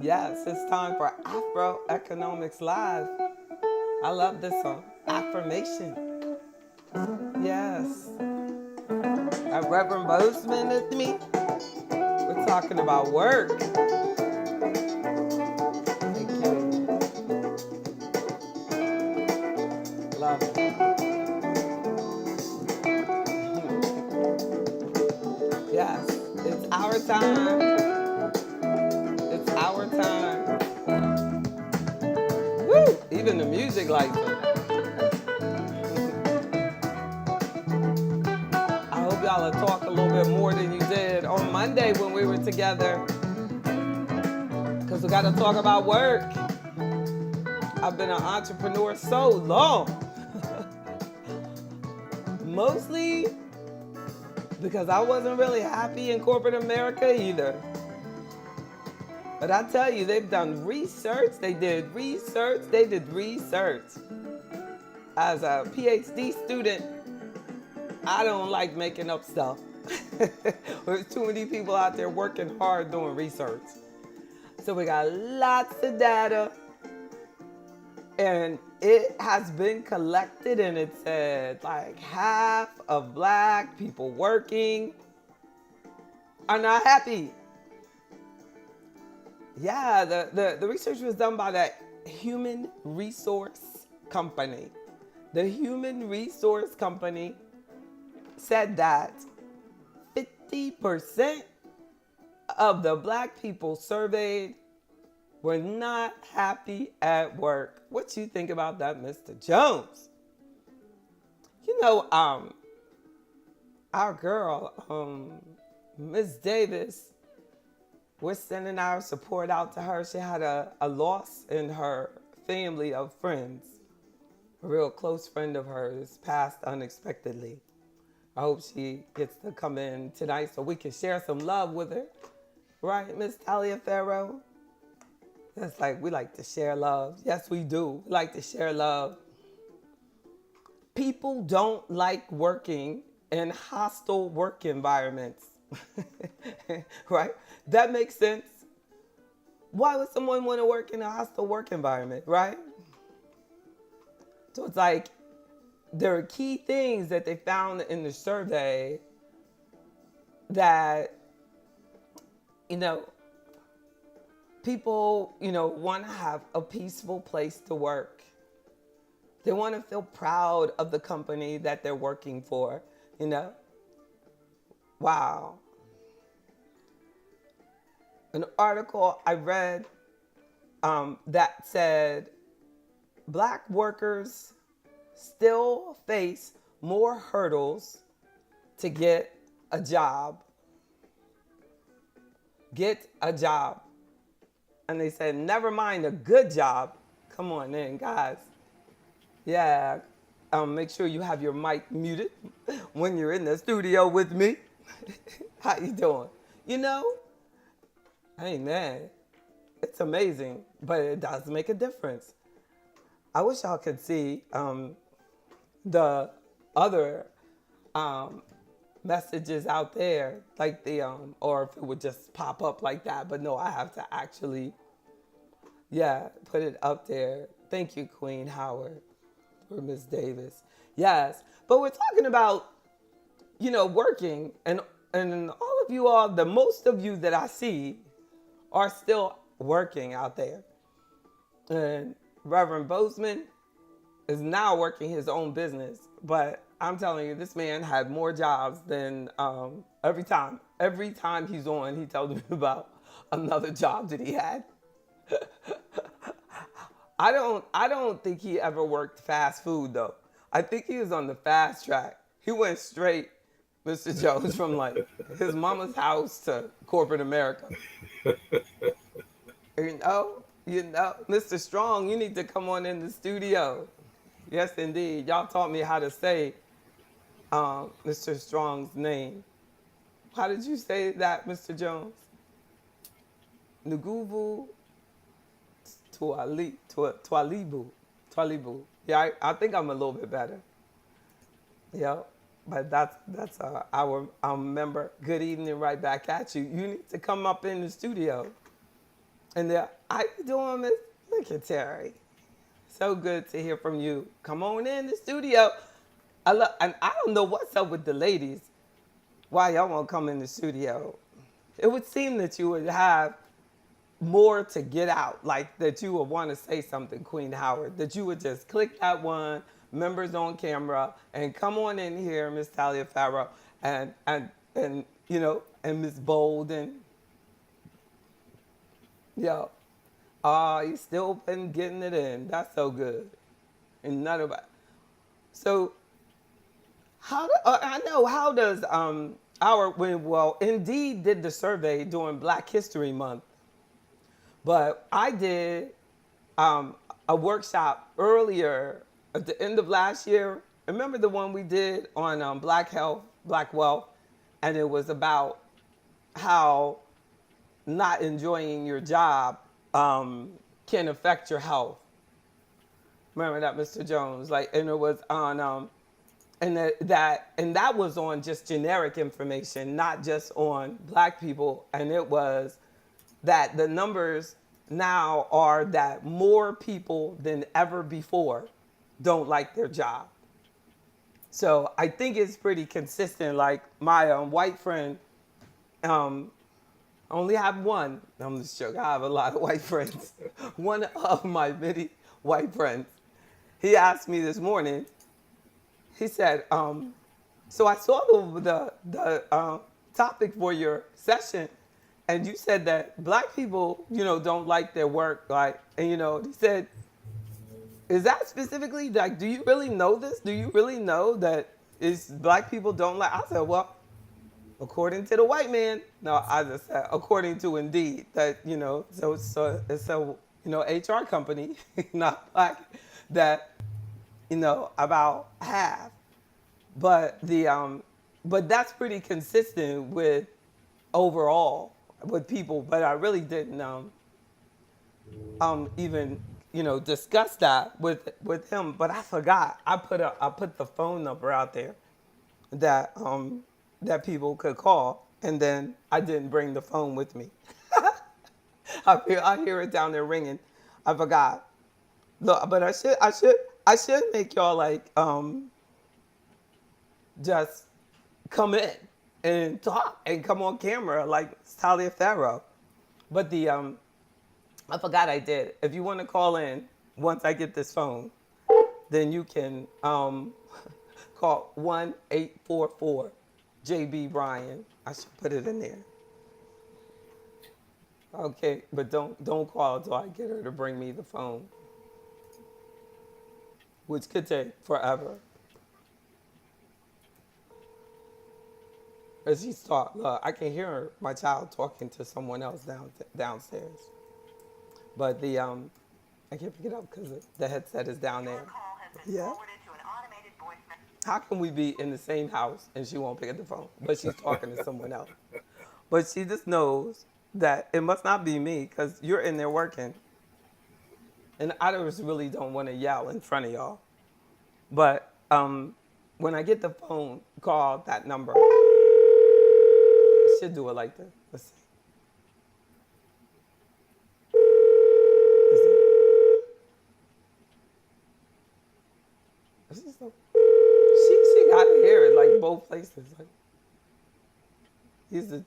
Yes, it's time for AfroEconomics Live. I love this song. Affirmation. Yes. Reverend Bozeman with me. We're talking about work. Thank you. Love it. Yes. It's our time. It's our time. Woo! Even the music likes it. I hope y'all will talk a little bit more than you did on Monday when we were together. Because we got to talk about work. I've been an entrepreneur so long. Mostly because I wasn't really happy in corporate America either. But I tell you, they've done research, they did research. As a PhD student, I don't like making up stuff. There's too many people out there working hard doing research. So we got lots of data, and it has been collected, and it said like half of black people working are not happy. Yeah, the research was done by the Human Resource Company. The Human Resource Company said that 50% of the black people surveyed were not happy at work. What you think about that, Mr. Jones? You know, our girl, Miss Davis, we're sending our support out to her. She had a loss in her family of friends. A real close friend of hers passed unexpectedly. I hope she gets to come in tonight so we can share some love with her. Right, Miss Talia Farrow? That's like, we like to share love. Yes, we do. We like to share love. People don't like working in hostile work environments. Right? That makes sense. Why would someone want to work in a hostile work environment, right? So it's like there are key things that they found in the survey that, people, want to have a peaceful place to work. They want to feel proud of the company that they're working for, Wow. An article I read that said black workers still face more hurdles to get a job. Get a job. And they said, never mind a good job. Come on in, guys. Yeah. Make sure you have your mic muted when you're in the studio with me. How you doing? Amen. It's amazing, but it does make a difference. I wish y'all could see the other messages out there, like or if it would just pop up like that. But no, I have to actually, put it up there. Thank you, Queen Howard, for Miss Davis. Yes, but we're talking about, working, and all of you all, the most of you that I see are still working out there. And Reverend Bozeman is now working his own business. But I'm telling you, this man had more jobs than every time. Every time he's on, he tells me about another job that he had. I don't think he ever worked fast food though. I think he was on the fast track. He went straight, Mr. Jones, from like his mama's house to corporate America. Mr. Strong, you need to come on in the studio. Yes, indeed. Y'all taught me how to say Mr. Strong's name. How did you say that, Mr. Jones? Nguvu Twalibu. Twalibu. Yeah, I think I'm a little bit better. Yeah, but that's our member. Good evening, right back at you. You need to come up in the studio. And there, how you doing, Miss? Look at Terry. So good to hear from you. Come on in the studio. And I don't know what's up with the ladies. Why y'all won't come in the studio? It would seem that you would have more to get out, like that you would want to say something, Queen Howard, that you would just click that one, members on camera, and come on in here, Miss Talia Farrow, and you know, and Miss Bold, and yo, you still been getting it in. That's so good. And none of it. So I know, how does well, Indeed did the survey during Black History Month, but I did a workshop earlier at the end of last year. Remember the one we did on Black Health, Black Wealth, and it was about how not enjoying your job can affect your health. Remember that, Mr. Jones? Like, and it was on and that was on just generic information, not just on Black people. And it was that the numbers now are that more people than ever before don't like their job. So I think it's pretty consistent. Like my white friend, I only have one. I'm just joking. I have a lot of white friends. One of my many white friends, he asked me this morning. He said, "So I saw the topic for your session, and you said that Black people, you know, don't like their work, like, and you know," he said, "Is that specifically, like, do you really know this? Do you really know that is Black people don't like?" I said, "Well, according to the white man." No, I just said according to Indeed, that, you know, so it's a, you know, HR company, not Black, that, you know, about half. But but that's pretty consistent with overall with people. But I really didn't even, you know, discuss that with him. But I forgot. I put the phone number out there that that people could call, and then I didn't bring the phone with me. I hear it down there ringing. I forgot. Look, but I should make y'all like just come in and talk and come on camera like Talia Farrow. But I forgot I did. If you want to call in once I get this phone, then you can call 1-844-JB Bryan. I should put it in there. Okay, but don't call until I get her to bring me the phone, which could take forever. As she's talking, look, I can hear my child talking to someone else downstairs, but I can't pick it up because the headset is down there. Yeah. How can we be in the same house and she won't pick up the phone, but she's talking to someone else? But she just knows that it must not be me because you're in there working. And I just really don't want to yell in front of y'all. But when I get the phone, call that number. I should do it like this. Let's see. She got to hear it like both places. Like, he's the.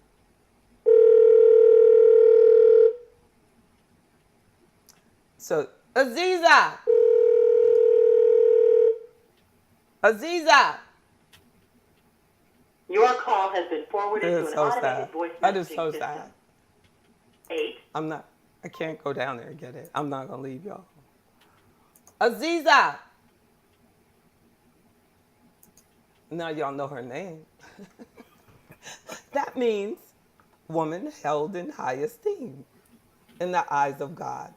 So, Aziza! Your call has been forwarded to an automated voice messaging system. That is so sad. I can't go down there and get it. I'm not going to leave y'all. Aziza! Now y'all know her name. That means woman held in high esteem in the eyes of God.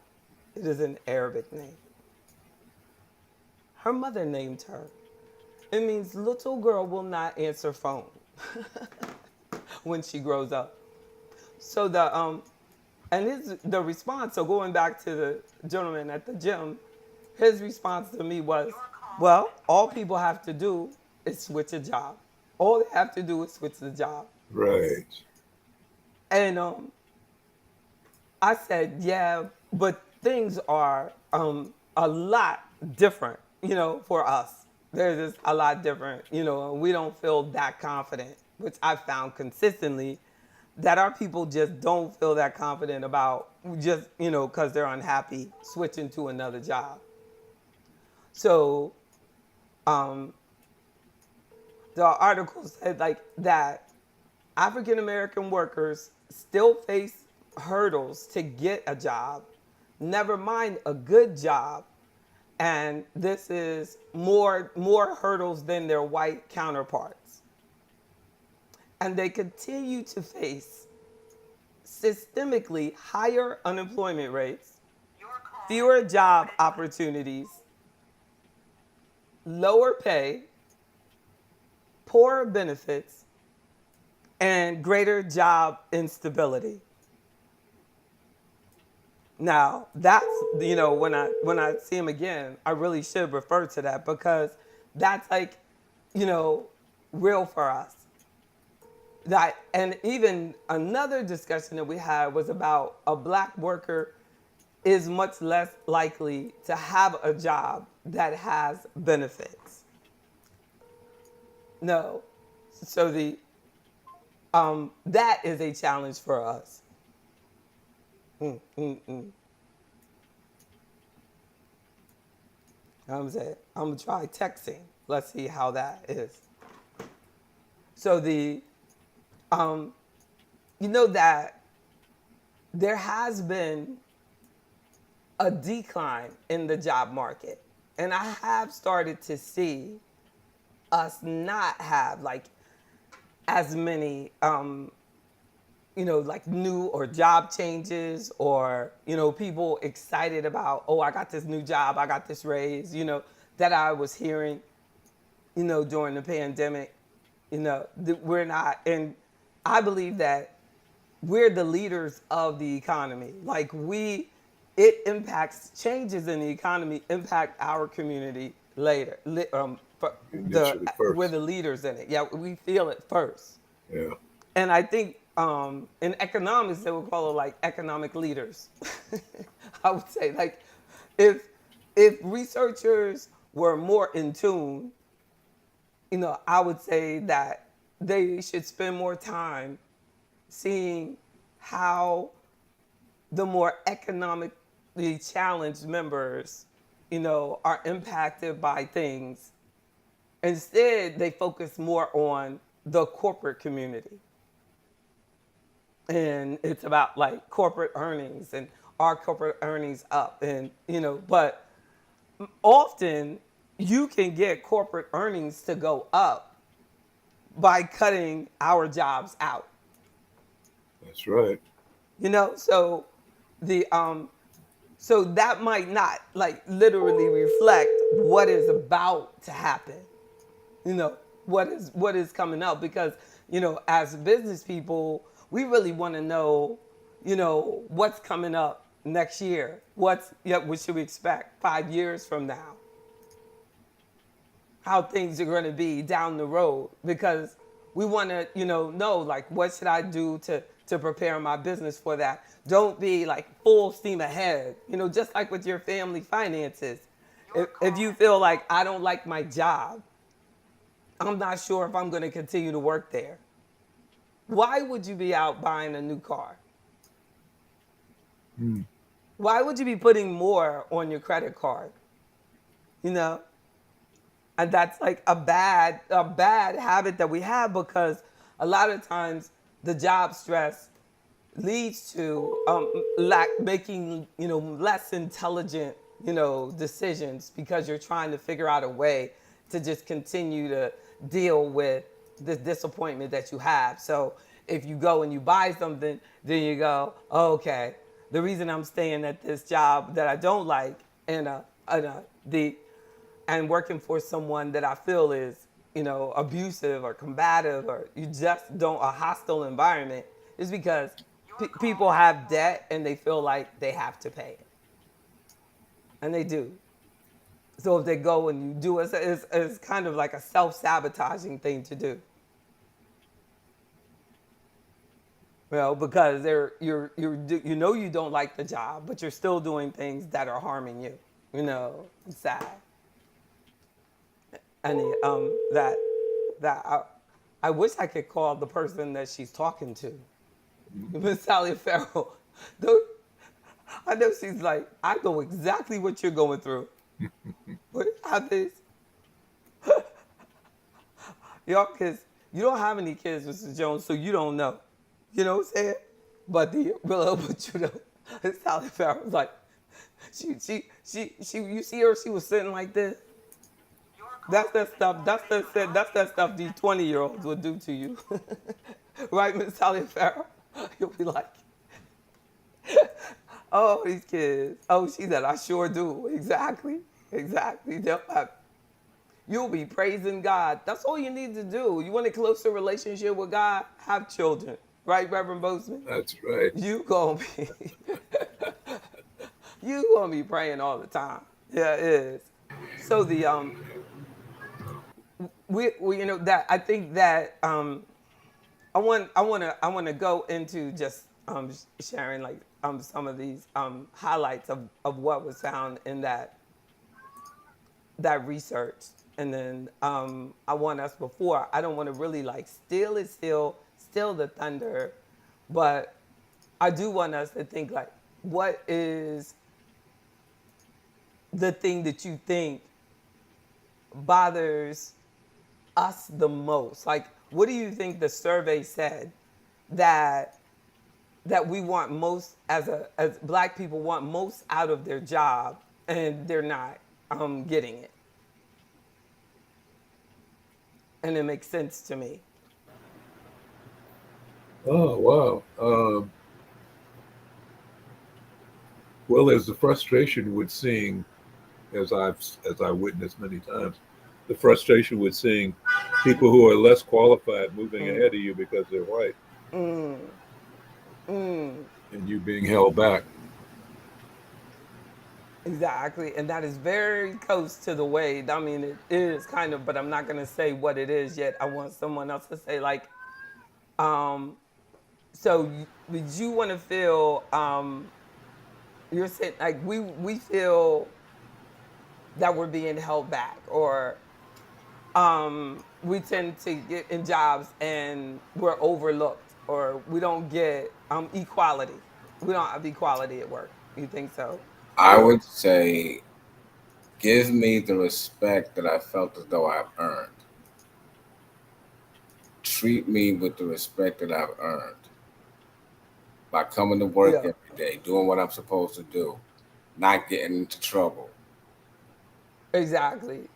It is an Arabic name. Her mother named her. It means little girl will not answer phone when she grows up. So the response, so going back to the gentleman at the gym, his response to me was, well, all people have to do is switch a job. All they have to do is switch the job. Right. And I said, yeah, but things are a lot different, for us. They're just a lot different, and we don't feel that confident, which I found consistently that our people just don't feel that confident about just, because they're unhappy switching to another job. So um, the article said like that African American workers still face hurdles to get a job, never mind a good job. And this is more hurdles than their white counterparts. And they continue to face systemically higher unemployment rates, fewer job opportunities, lower pay, poorer benefits, and greater job instability. Now, that's, when I see him again, I really should refer to that because that's like, real for us. That, and even another discussion that we had was about a black worker is much less likely to have a job that has benefits. No. So that is a challenge for us. I'm gonna try texting. Let's see how that is. So that there has been a decline in the job market, and I have started to see us not have like as many like new or job changes or, people excited about, oh, I got this new job, I got this raise, that I was hearing, during the pandemic, we're not, and I believe that we're the leaders of the economy. Like it impacts changes in the economy, impact our community later. We're the leaders in it. Yeah, we feel it first. Yeah. And I think in economics, they would call it like economic leaders. I would say like if researchers were more in tune, I would say that they should spend more time seeing how the more economically challenged members, are impacted by things. Instead, they focus more on the corporate community. And it's about like corporate earnings and are corporate earnings up, and but often you can get corporate earnings to go up by cutting our jobs out. That's right. So so that might not like literally reflect what is about to happen. What is coming up, because as business people, we really want to know, what's coming up next year. What should we expect 5 years from now? How things are going to be down the road, because we want to, know like what should I do to prepare my business for that. Don't be like full steam ahead, just like with your family finances. If you feel like I don't like my job, I'm not sure if I'm going to continue to work there. Why would you be out buying a new car? Why would you be putting more on your credit card? And that's like a bad habit that we have, because a lot of times the job stress leads to making less intelligent decisions, because you're trying to figure out a way to just continue to deal with the disappointment that you have. So if you go and you buy something, then you go, oh, okay, the reason I'm staying at this job that I don't like and working for someone that I feel is abusive or combative, or you just don't a hostile environment, is because people have debt and they feel like they have to pay it, and they do. So if they go and you do it, it's kind of like a self-sabotaging thing to do. Well, because you know you don't like the job, but you're still doing things that are harming you. You know, it's sad. And I wish I could call the person that she's talking to, Miss Sally Farrell. Though I know she's like, I know exactly what you're going through. What happens? Y'all kids, you don't have any kids, Mrs. Jones, so you don't know. You know what I'm saying? But the real, but you know, Sally Farrell was like, you see her, she was sitting like this. That's that stuff. That's that stuff these 20-year-olds would do to you, right, Miss Sally Farrell? You'll be like, oh, these kids. Oh, she said, I sure do. Exactly. You'll be praising God. That's all you need to do. You want a closer relationship with God? Have children, right, Reverend Bozeman? That's right. You gonna be praying all the time. Yeah, it is. So we you know that I think that I want to go into just sharing like some of these highlights of what was found in that research, and then I want us before I don't want to really like steal the thunder, but I do want us to think like, what is the thing that you think bothers us the most? Like, what do you think the survey said that we want most as Black people want most out of their job, and they're not getting it? And it makes sense to me. Oh wow. Well, there's the frustration with seeing, as I witnessed many times, the frustration with seeing people who are less qualified moving ahead of you because they're white, and you being held back. Exactly, and that is very close to the way. I mean, it is kind of, but I'm not gonna say what it is yet. I want someone else to say like, so would you want to feel you're saying like we feel that we're being held back, or we tend to get in jobs and we're overlooked, or we don't get equality. We don't have equality at work. You think so? I would say, give me the respect that I felt as though I've earned. Treat me with the respect that I've earned by coming to work Yeah. every day, doing what I'm supposed to do, not getting into trouble. Exactly.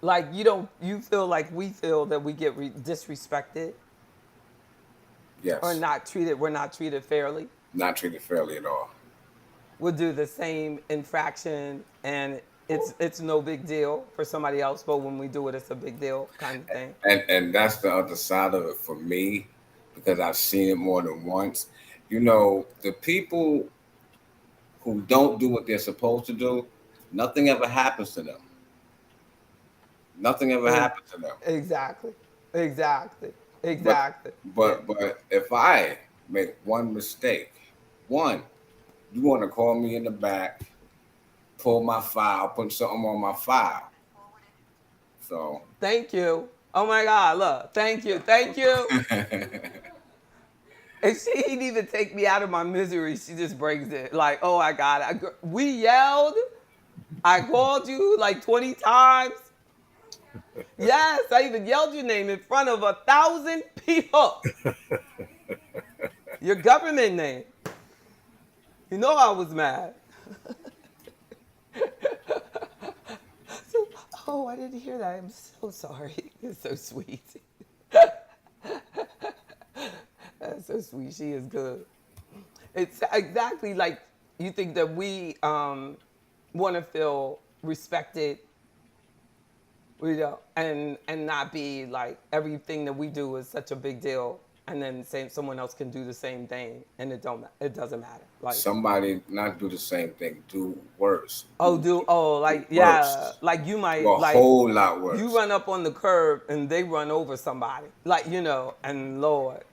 Like you feel like we feel that we get disrespected or Yes, not treated. We're not treated fairly. not treated fairly at all. We'll do the same infraction and it's no big deal for somebody else, but when we do it, it's a big deal kind of thing. And that's the other side of it for me, because I've seen it more than once. You know, the people who don't do what they're supposed to do, nothing ever happens to them. Nothing ever E- happens to them. Exactly. Exactly. But Exactly. Yeah. but if I make one mistake, one, you want to call me in the back, pull my file, put something on my file. So Thank you. Oh my God! Look. Thank you. Thank you. And she didn't even take me out of my misery. She just brings it. Like, oh my God. We yelled. I called you like 20 times. Yes, I even yelled your name in front of 1,000 people. Your government name. You know I was mad. So, oh, I didn't hear that. I'm so sorry. It's so sweet. That's so sweet. She is good. It's exactly like you think that we want to feel respected, you know, and not be like everything that we do is such a big deal, and then someone else can do the same thing, and it doesn't matter. Like, somebody not do the same thing, do worse. like, yeah, Worse. like you might Do a like whole lot worse. you run up on the curb and they run over somebody, like, you know, and Lord,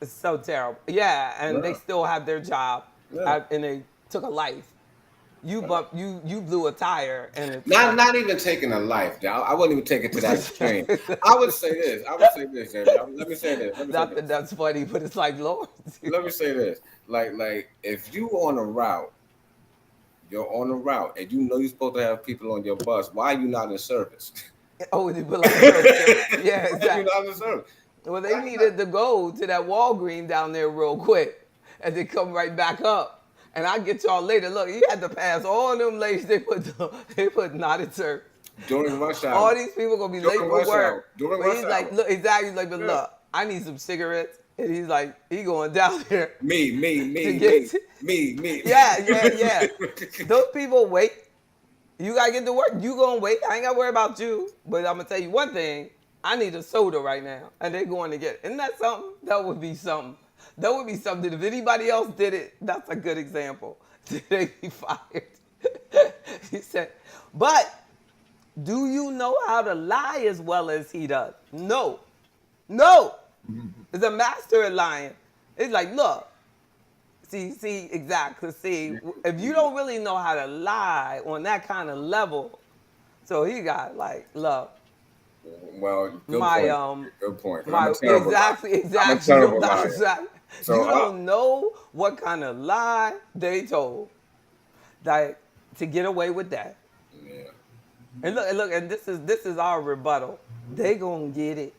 It's so terrible. Yeah, and they Yeah. still have their job, Yeah. and they took a life. You blew a tire, and it's Not even taking a life. I wouldn't even take it to that extreme. I would say this. Jamie. Let me say this. Let me say not that this. that's funny, but it's like Lord. Let me say this. Like if you on a route, you're on a route, and you know you're supposed to have people on your bus. Why are you not in service? Oh, they be like, yeah, Why are you exactly. not in service? Well, they Why you not? needed to go to that Walgreens down there real quick, and then come right back up. And I get y'all later. Look, you had to pass all them ladies. They put not in service. During rush All hour. these people gonna be late During for rush hour. work. During But rush he's like, hour. look, exactly like, but Yeah. look, I need some cigarettes, and he's like, he going down there Me. to get. Yeah. Those people wait. You gotta get to work. You gonna wait. I ain't gotta worry about you. But I'm gonna tell you one thing. I need a soda right now, and they're going to get it. Isn't that something? That would be something. That would be something. If anybody else did it, that's a good example. They be fired. He said, but do you know how to lie as well as he does? No. It's a master at lying. It's like, look, see, exactly. See, if you don't really know how to lie on that kind of level, so he got like, look, Well, good my point. Good point. 'Cause I'm my a terrible liar. I'm a exactly. No, terrible that's liar. exactly. So You don't know what kind of lie they told, like to get away with that. yeah. And this is our rebuttal. They gonna get it.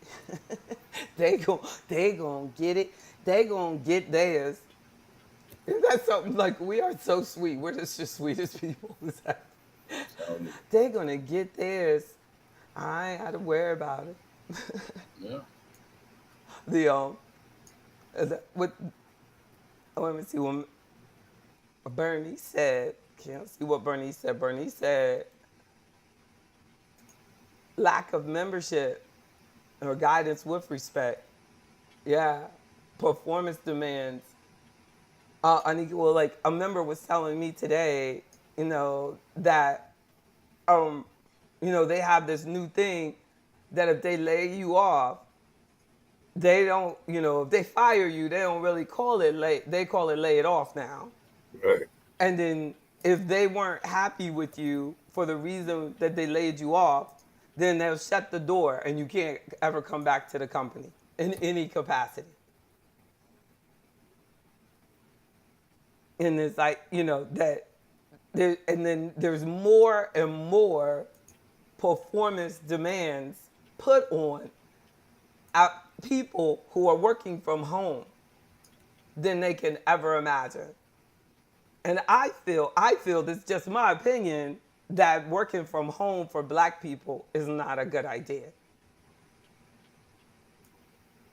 they gonna get it. They gonna get theirs. Isn't that something like we are so sweet? We're just the sweetest people. They gonna get theirs. I ain't had to worry about it. Yeah. The with let me see what Bernie said. Can't see what Bernie said. Bernie said lack of membership or guidance with respect. Yeah, performance demands. Unequal. Like a member was telling me today, that they have this new thing that if they lay you off, they don't, if they fire you, they don't really call it lay. They call it lay it off now. Right. And then if they weren't happy with you for the reason that they laid you off, then they'll shut the door and you can't ever come back to the company in any capacity. And it's like, that there, and then there's more and more performance demands put on people who are working from home than they can ever imagine. And I feel this is just my opinion, that working from home for black people is not a good idea.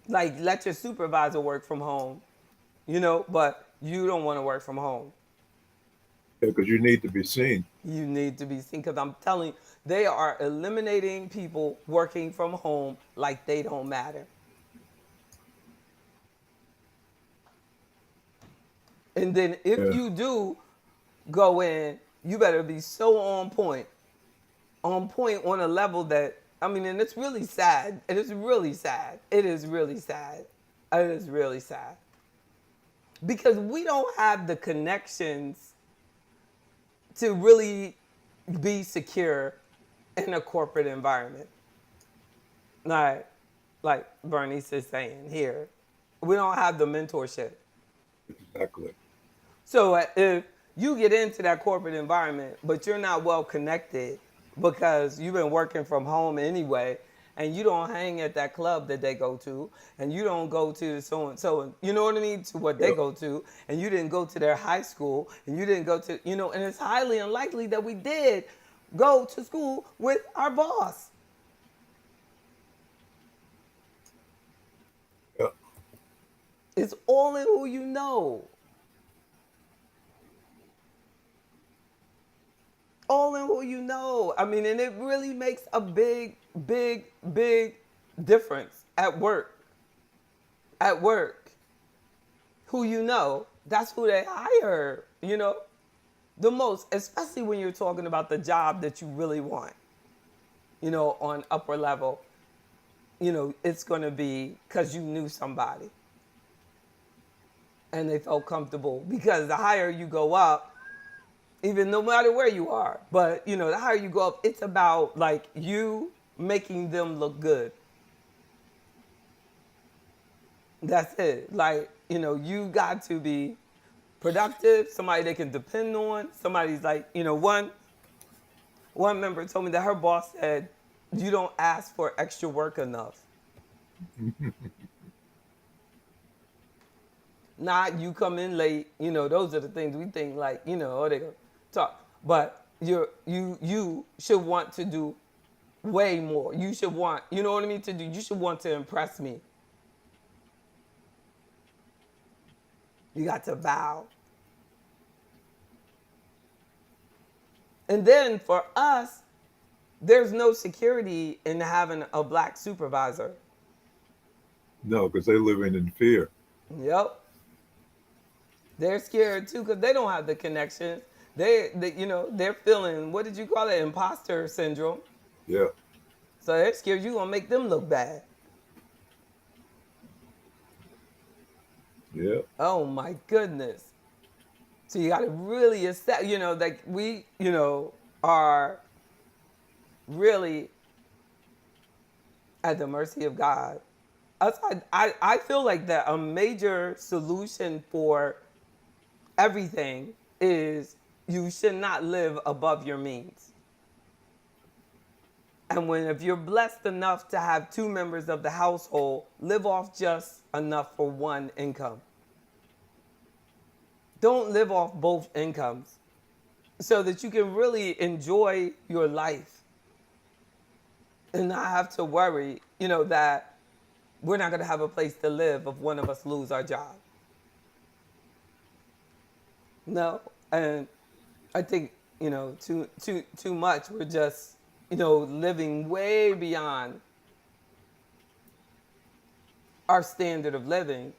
Like, let your supervisor work from home, but you don't want to work from home. Because you need to be seen. You need to be seen, because I'm telling you, they are eliminating people working from home like they don't matter. And then if you do go in, you better be so on point on a level that, and it's really sad. It is really sad. It is really sad. It is really sad. Because we don't have the connections to really be secure in a corporate environment. Like Bernice is saying here, we don't have the mentorship. Exactly. So if you get into that corporate environment, but you're not well connected because you've been working from home anyway, and you don't hang at that club that they go to, and you don't go to so and so, you know what I mean, to what they go to, and you didn't go to their high school, and you didn't go to, and it's highly unlikely that we did go to school with our boss. Yeah. It's all in who you know. All in who you know. And it really makes a big, big, big difference at work. At work. Who you know, that's who they hire, the most, especially when you're talking about the job that you really want, on upper level. It's going to be because you knew somebody. and they felt comfortable, because the higher you go up, even no matter where you are, but the higher you go up, it's about like you making them look good. That's it. Like, you got to be productive, somebody they can depend on, somebody's like, one member told me that her boss said, you don't ask for extra work enough. Not you come in late, those are the things we think like, oh, they go talk. But you should want to do way more. You should want, you know what I mean, to do. You should want to impress me. You got to bow. And then for us, there's no security in having a black supervisor. No, because they're living in fear. Yep. They're scared too because they don't have the connections. They're feeling, what did you call it? Imposter syndrome. Yeah. So they're scared you're going to make them look bad. Yeah. Oh my goodness. So you got to really accept, like we, are really at the mercy of God. I feel like that a major solution for everything is you should not live above your means. And if you're blessed enough to have 2 members of the household, live off just enough for one income. Don't live off both incomes so that you can really enjoy your life and not have to worry, that we're not going to have a place to live if one of us lose our job. No, and I think, too much. We're just, living way beyond our standard of living.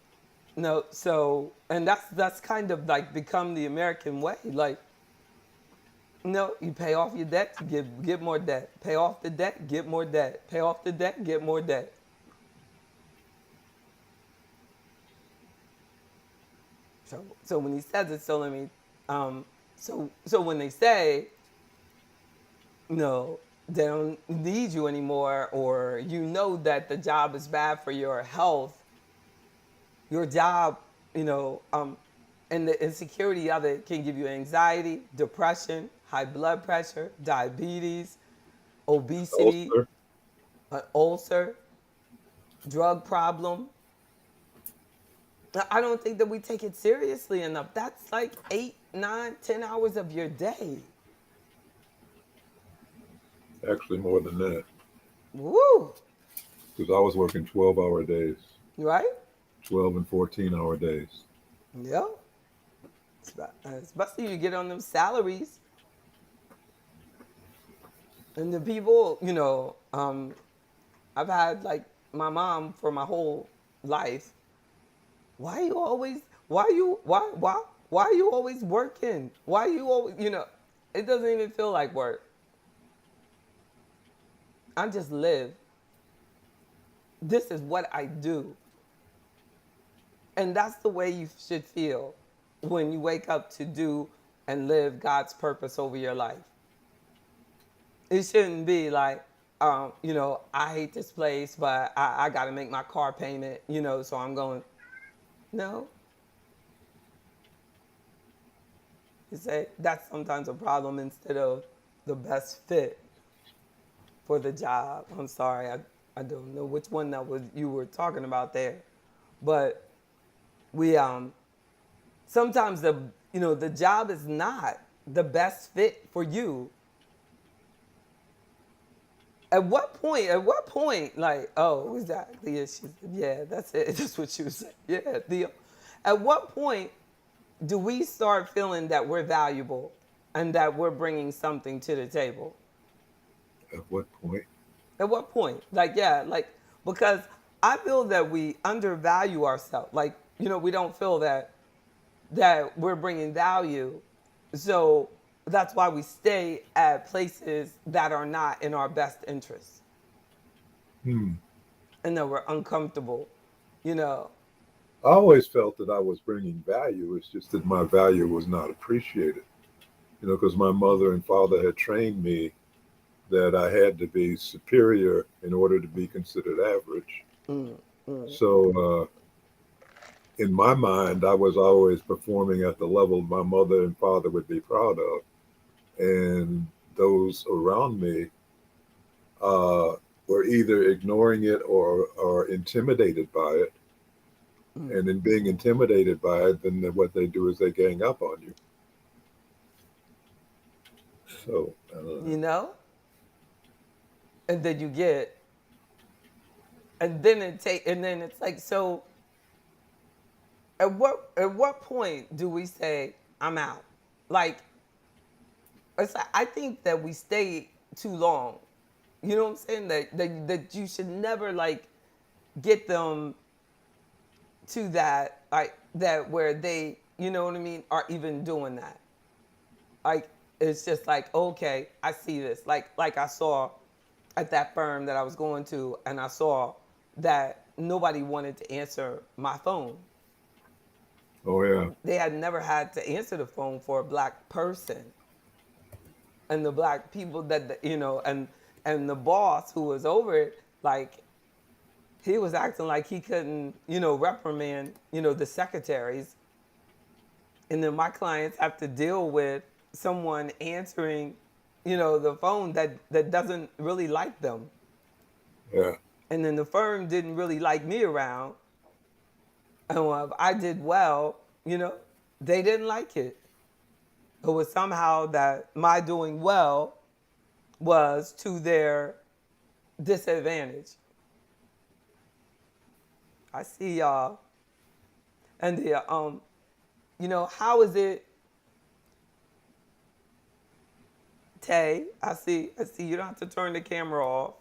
So, and that's kind of like become the American way. Like, you pay off your debt, you get more debt. Pay off the debt, get more debt. Pay off the debt, get more debt. So when he says it, so let me, so when they say, they don't need you anymore, or that the job is bad for your health, your job, and the insecurity of it can give you anxiety, depression, high blood pressure, diabetes, obesity, an ulcer, drug problem. I don't think that we take it seriously enough. That's like 8, 9, 10 hours of your day. Actually, more than that. Woo! Because I was working 12-hour days. Right? 12 and 14-hour days. Yeah. Especially you get on them salaries. And the people, I've had like my mom for my whole life. Why are you always working? Why are you always, it doesn't even feel like work. I just live. This is what I do. And that's the way you should feel when you wake up to do and live God's purpose over your life. It shouldn't be like, I hate this place, but I got to make my car payment, so I'm going. No. You say that's sometimes a problem instead of the best fit for the job. I'm sorry, I don't know which one you were talking about there, but we sometimes the job is not the best fit for you. At what point, like, oh, exactly, yeah, that's it. That's what she was saying. Yeah, Theo. At what point do we start feeling that we're valuable and that we're bringing something to the table? At what point? At what point? Like, yeah, like, because I feel that we undervalue ourselves. Like, we don't feel that we're bringing value. So that's why we stay at places that are not in our best interest. And that we're uncomfortable, I always felt that I was bringing value. It's just that my value was not appreciated. Because my mother and father had trained me that I had to be superior in order to be considered average. Mm, mm, So in my mind, I was always performing at the level my mother and father would be proud of. And those around me uh, were either ignoring it or intimidated by it. mm. And in being intimidated by it, then what they do is they gang up on you. So, You know, and then you get, and then and then it's like, so at what point do we say I'm out? Like, it's like, I think that we stay too long. You know what I'm saying? That you should never like get them to that, like that where they, you know what I mean, are even doing that. Like, it's just like, okay, I see this. Like I saw at that firm that I was going to, and I saw that nobody wanted to answer my phone. oh yeah, They had never had to answer the phone for a black person. And the black people that, and the boss who was over it, like, he was acting like he couldn't, reprimand, the secretaries. And then my clients have to deal with someone answering, the phone that doesn't really like them. yeah. And then the firm didn't really like me around. And if I did well, they didn't like it. It was somehow that my doing well was to their disadvantage. I see y'all. And how is it, Tay? I see you don't have to turn the camera off.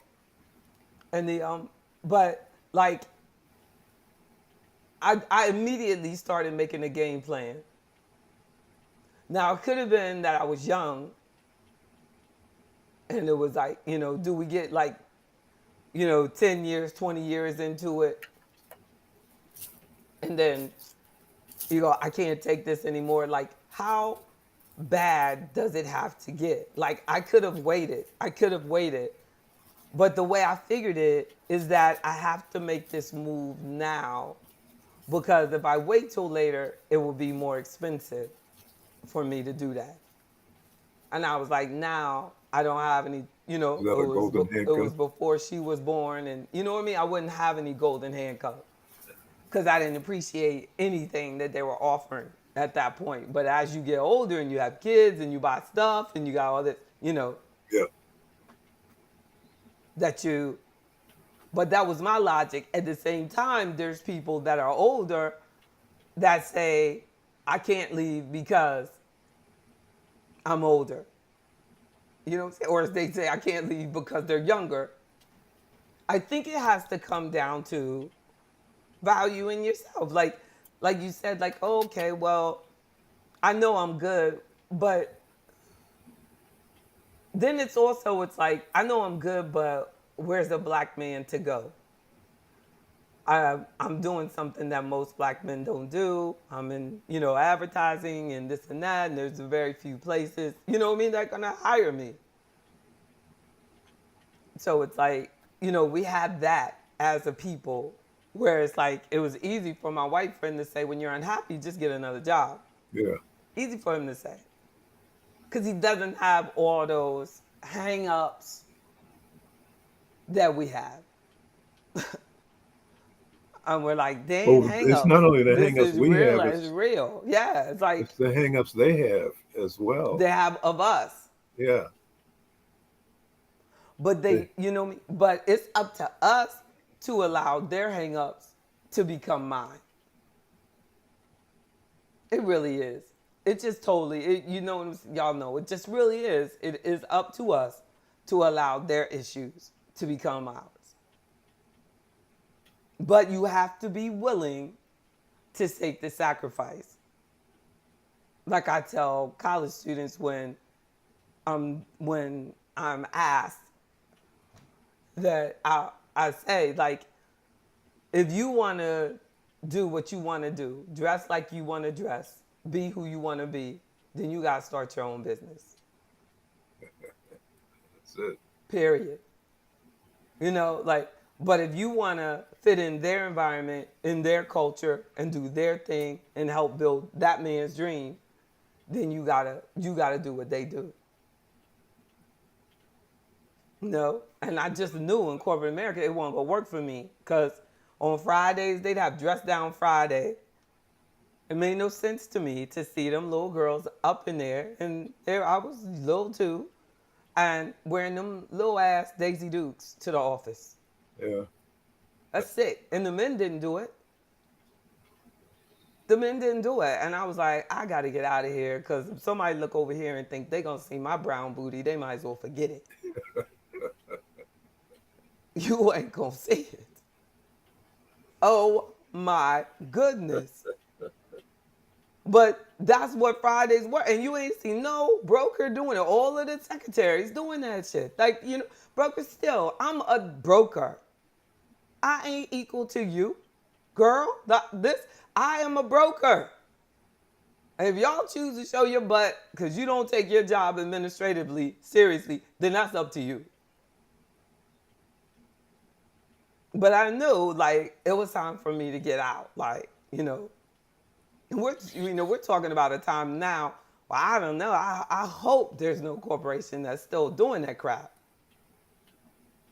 And but like, I immediately started making a game plan. Now it could have been that I was young, and it was like, do we get like, 10 years, 20 years into it, and then you go, I can't take this anymore. Like, how bad does it have to get? Like, I could have waited. But the way I figured it is that I have to make this move now, because if I wait till later, it will be more expensive for me to do that. And I was like, now I don't have any, Is that a golden it was handcuff? before she was born, and you know what I mean? I wouldn't have any golden handcuff because I didn't appreciate anything that they were offering at that point. But as you get older and you have kids and you buy stuff and you got all this, Yeah. but that was my logic. At the same time, there's people that are older that say, I can't leave because I'm older. You know what I'm saying? Or as they say, I can't leave because they're younger. I think it has to come down to valuing yourself. Like you said, like, oh, okay, well, I know I'm good, but then it's like, I know I'm good, but where's the black man to go? I'm doing something that most black men don't do. I'm in, advertising and this and that, and there's very few places, you know what I mean, that are gonna hire me. So it's like, we have that as a people, where it's like, it was easy for my white friend to say, when you're unhappy, just get another job. Yeah. Easy for him to say. Because he doesn't have all those hang-ups that we have. And we're like, dang, Oh, it's hang-ups. not only the This hangups is we real. have, It's real. Yeah, it's like it's the hangups they have as well. they have of us. Yeah. But but it's up to us to allow their hang-ups to become mine. It really is. It just totally, y'all know, it just really is. It is up to us to allow their issues to become ours. But you have to be willing to take the sacrifice. Like I tell college students when I'm asked, that I say, like, if you want to do what you want to do, dress like you want to dress, be who you want to be, then you got to start your own business. That's it. Period. You know, like, but if you want to fit in their environment, in their culture, and do their thing and help build that man's dream, then you gotta do what they do. No, and I just knew in corporate America it wasn't gonna work for me because on Fridays they'd have dress down Friday. It made no sense to me to see them little girls up in there, and there I was little too, and wearing them little ass Daisy Dukes to the office. Yeah. That's sick. And the men didn't do it. The men didn't do it. And I was like, I got to get out of here because if somebody look over here and think they going to see my brown booty, they might as well forget it. You ain't going to see it. Oh, my goodness. But that's what Fridays were. And you ain't seen no broker doing it. All of the secretaries doing that shit. Like, you know, broker still, I'm a broker. I ain't equal to you, girl. I am a broker. And if y'all choose to show your butt because you don't take your job administratively seriously, then that's up to you. But I knew, like, it was time for me to get out. Like, you know, we're talking about a time now. Well, I don't know. I hope there's no corporation that's still doing that crap.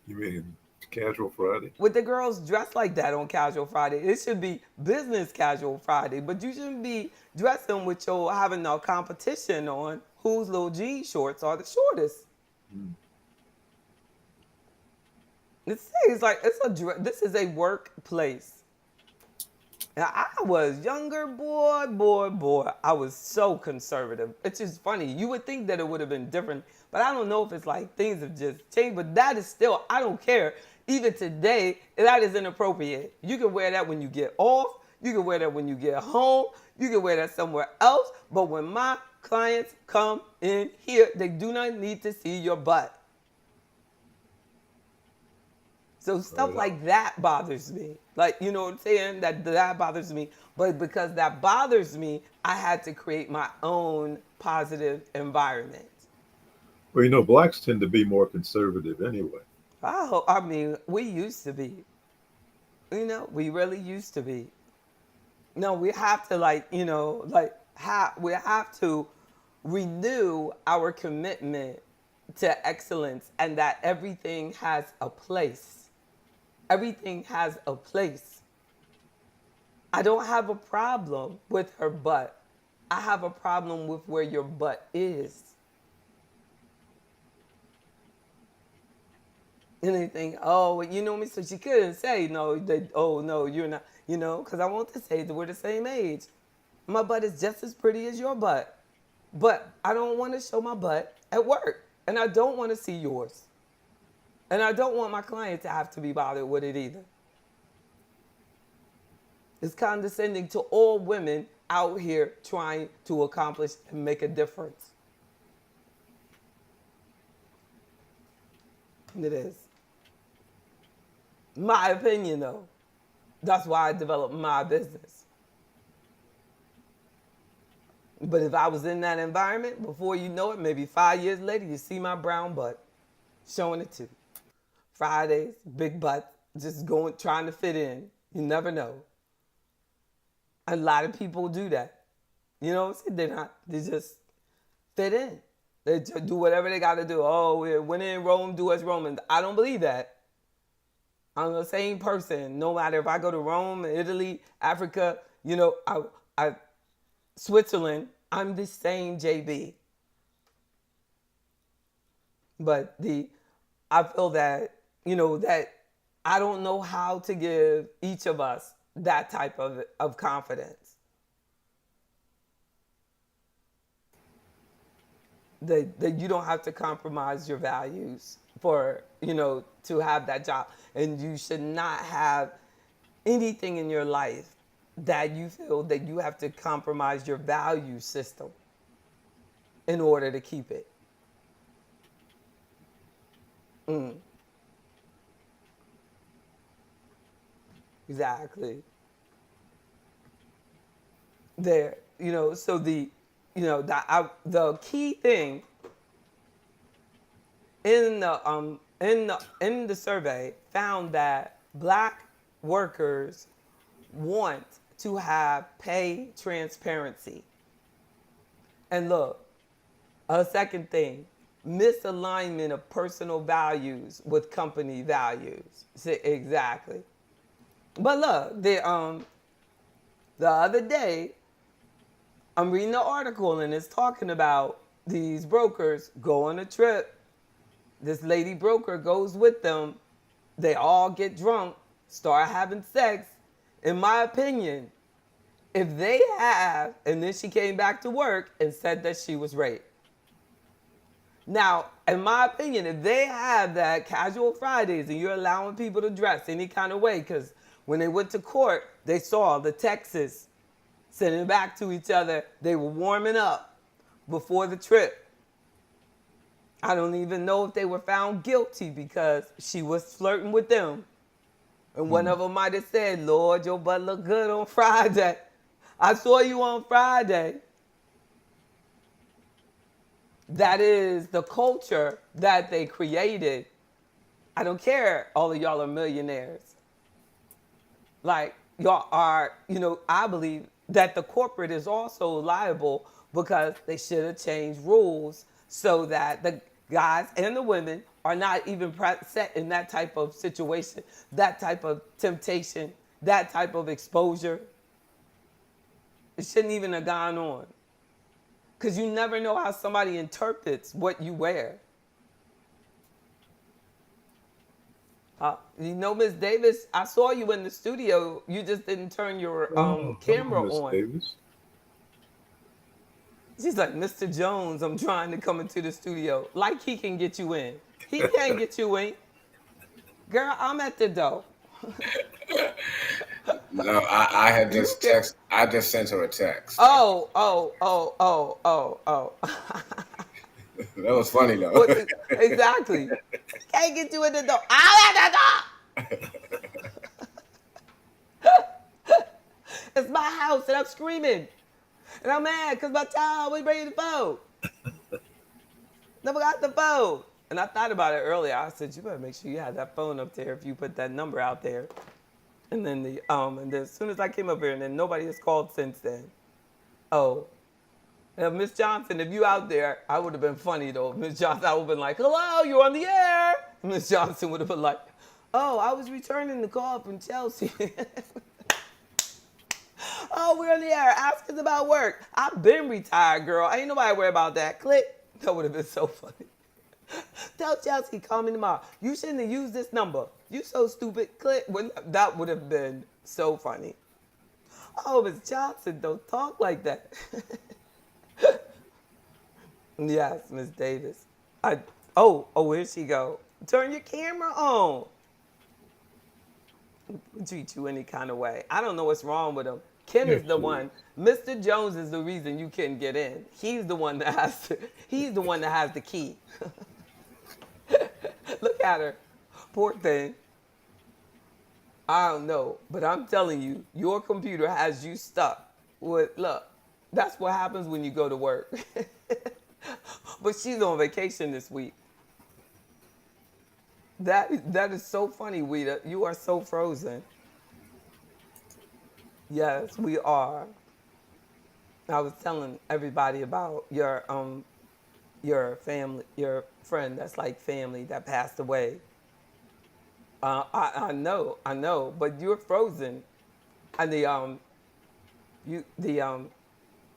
You mean Casual Friday? With the girls dressed like that on Casual Friday. It should be business Casual Friday, but you shouldn't be dressing with your having a competition on whose little jean shorts are the shortest. It's like this is a workplace. Now, I was younger, boy. I was so conservative. It's just funny. You would think that it would have been different, but I don't know if it's like things have just changed. But that is still, I don't care. Even today, that is inappropriate. You can wear that when you get off. You can wear that when you get home. You can wear that somewhere else. But when my clients come in here, they do not need to see your butt. So stuff like that bothers me. Like, you know what I'm saying? That bothers me. But because that bothers me, I had to create my own positive environment. Well, you know, blacks tend to be more conservative anyway. I mean, we used to be. You know, we really used to be. No, we have to we have to renew our commitment to excellence and that everything has a place. Everything has a place. I don't have a problem with her butt. I have a problem with where your butt is. And they think, oh, you know me, so she couldn't say, no, no, you're not, you know, because I want to say that we're the same age. My butt is just as pretty as your butt. But I don't want to show my butt at work. And I don't want to see yours. And I don't want my client to have to be bothered with it either. It's condescending to all women out here trying to accomplish and make a difference. It is. My opinion, though. That's why I developed my business. But if I was in that environment, before you know it, maybe 5 years later, you see my brown butt showing it too. Fridays, big butt, just going, trying to fit in. You never know. A lot of people do that. You know, they just fit in. They just do whatever they got to do. Oh, when in Rome, do as Romans. I don't believe that. I'm the same person. No matter if I go to Rome, Italy, Africa, you know, Switzerland, I'm the same JB. But I feel that, you know, that I don't know how to give each of us that type of confidence. That you don't have to compromise your values for, you know, to have that job. And you should not have anything in your life that you feel that you have to compromise your value system in order to keep it. Exactly. there. So the key thing in the survey found that Black workers want to have pay transparency. And look, a second thing, misalignment of personal values with company values. Exactly. But look, the other day, I'm reading the article and it's talking about these brokers go on a trip. This lady broker goes with them. They all get drunk, start having sex. In my opinion, if they have, and then she came back to work and said that she was raped. Now, in my opinion, if they have that casual Fridays and you're allowing people to dress any kind of way, because when they went to court, they saw the Texas sending back to each other. They were warming up before the trip. I don't even know if they were found guilty because she was flirting with them. And one of them might have said, Lord, your butt look good on Friday. I saw you on Friday. That is the culture that they created. I don't care, all of y'all are millionaires. Like, y'all are, I believe that the corporate is also liable because they should have changed rules so that the guys and the women are not even set in that type of situation, that type of temptation, that type of exposure. It shouldn't even have gone on. Because you never know how somebody interprets what you wear. Ms. Davis, I saw you in the studio. You just didn't turn your camera Miss on. Davis. She's like, Mr. Jones, I'm trying to come into the studio. Like he can get you in. He can't get you in. Girl, I'm at the door. No, I had just text. I just sent her a text. Oh. That was funny though. Exactly. Can't get you in the door. I'm at the door. It's my house and I'm screaming. And I'm mad because my child was bringing the phone. Never got the phone. And I thought about it earlier. I said, you better make sure you have that phone up there if you put that number out there. And then as soon as I came up here, and then nobody has called since then. Oh. Miss Johnson, if you out there, I would have been funny though. Miss Johnson, I would have been like, hello, you're on the air. Miss Johnson would have been like, oh, I was returning the call from Chelsea. Oh, we're on the air. Ask us about work. I've been retired, girl. Ain't nobody worry about that. Click. That would have been so funny. Tell Chelsea, call me tomorrow. You shouldn't have used this number. You so stupid. Click. That would have been so funny. Oh, Miss Johnson, don't talk like that. Yes, Miss Davis. Here she go. Turn your camera on. Treat you any kind of way. I don't know what's wrong with him. Ken is the one. Mr. Jones is the reason you couldn't get in. He's the one that has the key. Look at her. Poor thing. I don't know, but I'm telling you, your computer has you stuck with, look, that's what happens when you go to work. But she's on vacation this week. That is so funny, Weta. You are so frozen. Yes, we are. I was telling everybody about your family, your friend that's like family that passed away. I know, but you're frozen, and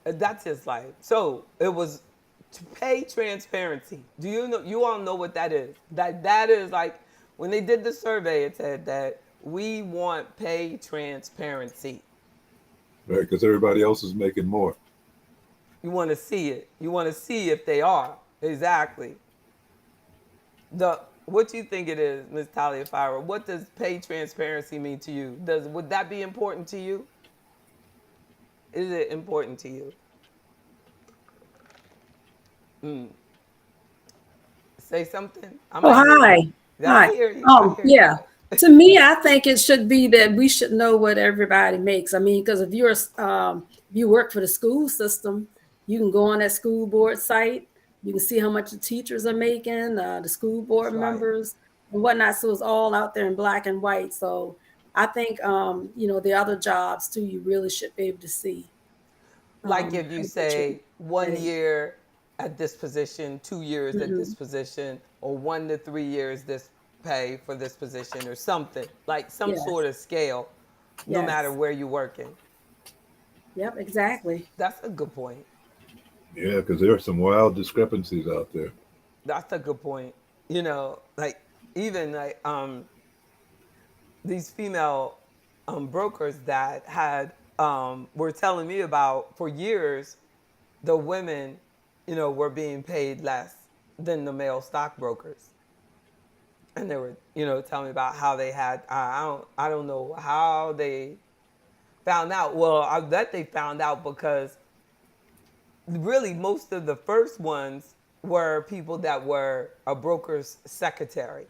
that's his life. So it was to pay transparency. Do you know? You all know what that is. That is like when they did the survey. It said that we want pay transparency. Right, because everybody else is making more. You want to see it. You want to see if they are. Exactly. What do you think it is, Ms. Talia Fire? What does pay transparency mean to you? Would that be important to you? Is it important to you? Say something. Oh, hi. Hi. I hear you. Yeah. To me, I think it should be that we should know what everybody makes. I mean, because if you work for the school system, you can go on that school board site. You can see how much the teachers are making, the school That's board right. members and whatnot. So it's all out there in black and white. So I think the other jobs too, you really should be able to see Like if you how much you're say 1 paid. year at this position, 2 years at this Hmm. position, or 1 to 3 years this pay for this position, or something like some sort Yes. of scale, no matter Yes. where you're working. Yep. Exactly. That's a good point. Yeah, because there are some wild discrepancies out there. That's a good point. Like even like these female brokers that had were telling me about for years the women, were being paid less than the male stockbrokers. And they were, telling me about how they had I don't know how they found out. Well, I bet they found out because really most of the first ones were people that were a broker's secretary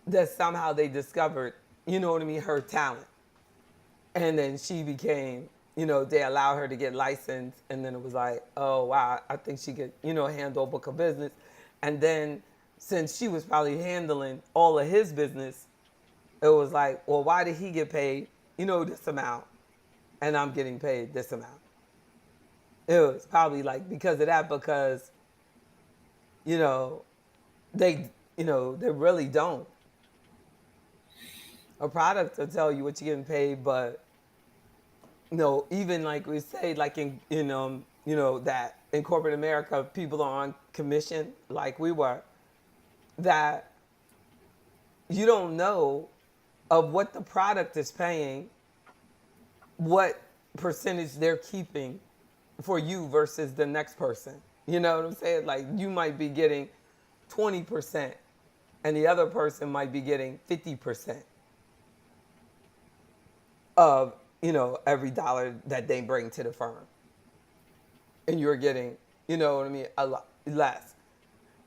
that somehow they discovered, what I mean, her talent. And then she became, they allowed her to get licensed. And then it was like, oh, wow, I think she could, handle a book of business. And then since she was probably handling all of his business, it was like, well, why did he get paid, this amount? And I'm getting paid this amount. It was probably like because of that, because, you know, they really don't. A product will tell you what you're getting paid, but even like we say, like that in corporate America, people are on commission, like we were, that you don't know of what the product is paying, what percentage they're keeping for you versus the next person. You know what I'm saying? Like you might be getting 20% and the other person might be getting 50% of, every dollar that they bring to the firm. And you're getting, what I mean, a lot less.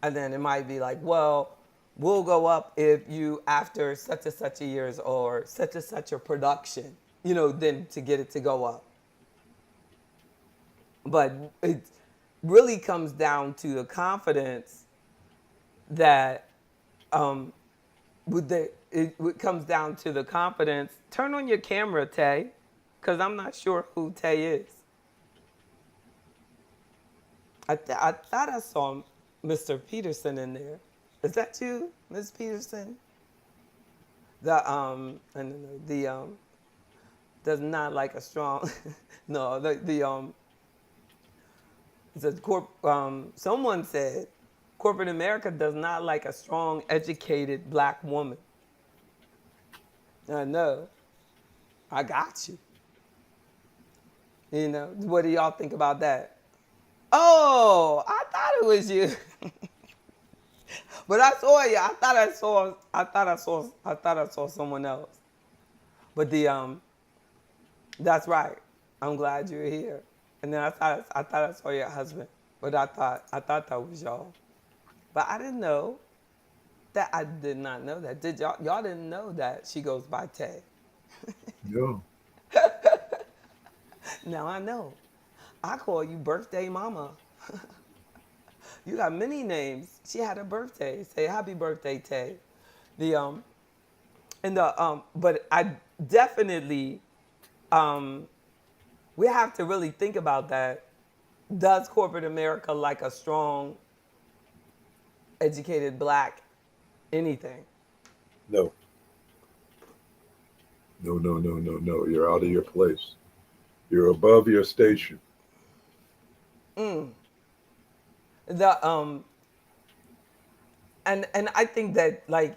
And then it might be like, well, we'll go up if you after such and such a years or such and such a production, then to get it to go up. But it really comes down to the confidence that it comes down to the confidence. Turn on your camera, Tay, because I'm not sure who Tay is. I thought I saw Mr. Peterson in there. Is that you, Ms. Peterson? The does not like a strong no the it says someone said corporate America does not like a strong educated black woman. I know. I got you. What do y'all think about that? Oh, I thought it was you. But I saw you. I thought I saw someone else. But that's right. I'm glad you're here. And then I thought I saw your husband. But I thought that was y'all. But I didn't know that. I did not know that. Did y'all didn't know that she goes by Tay. Yeah. Now I know. I call you birthday mama. You got many names. She had a birthday. Say happy birthday, Tay. The and the but I definitely we have to really think about that. Does corporate America like a strong, educated black anything? No. No, no, no, no, no. You're out of your place. You're above your station. The and I think that like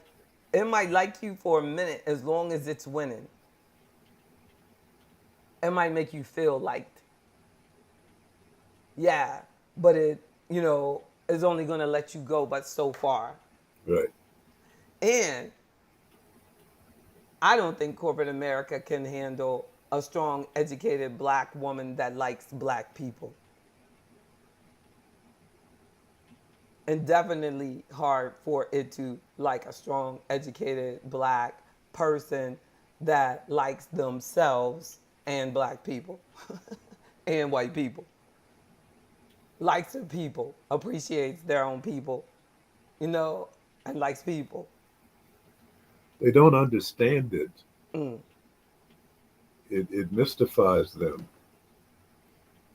it might like you for a minute as long as it's winning. It might make you feel liked. Yeah, but it is only going to let you go but so far. Right. And I don't think corporate America can handle a strong, educated black woman that likes black people. and definitely hard for it to like a strong, educated black person that likes themselves and black people and white people, likes their people, appreciates their own people, you know, and likes people. They don't understand it. Mm, It mystifies them.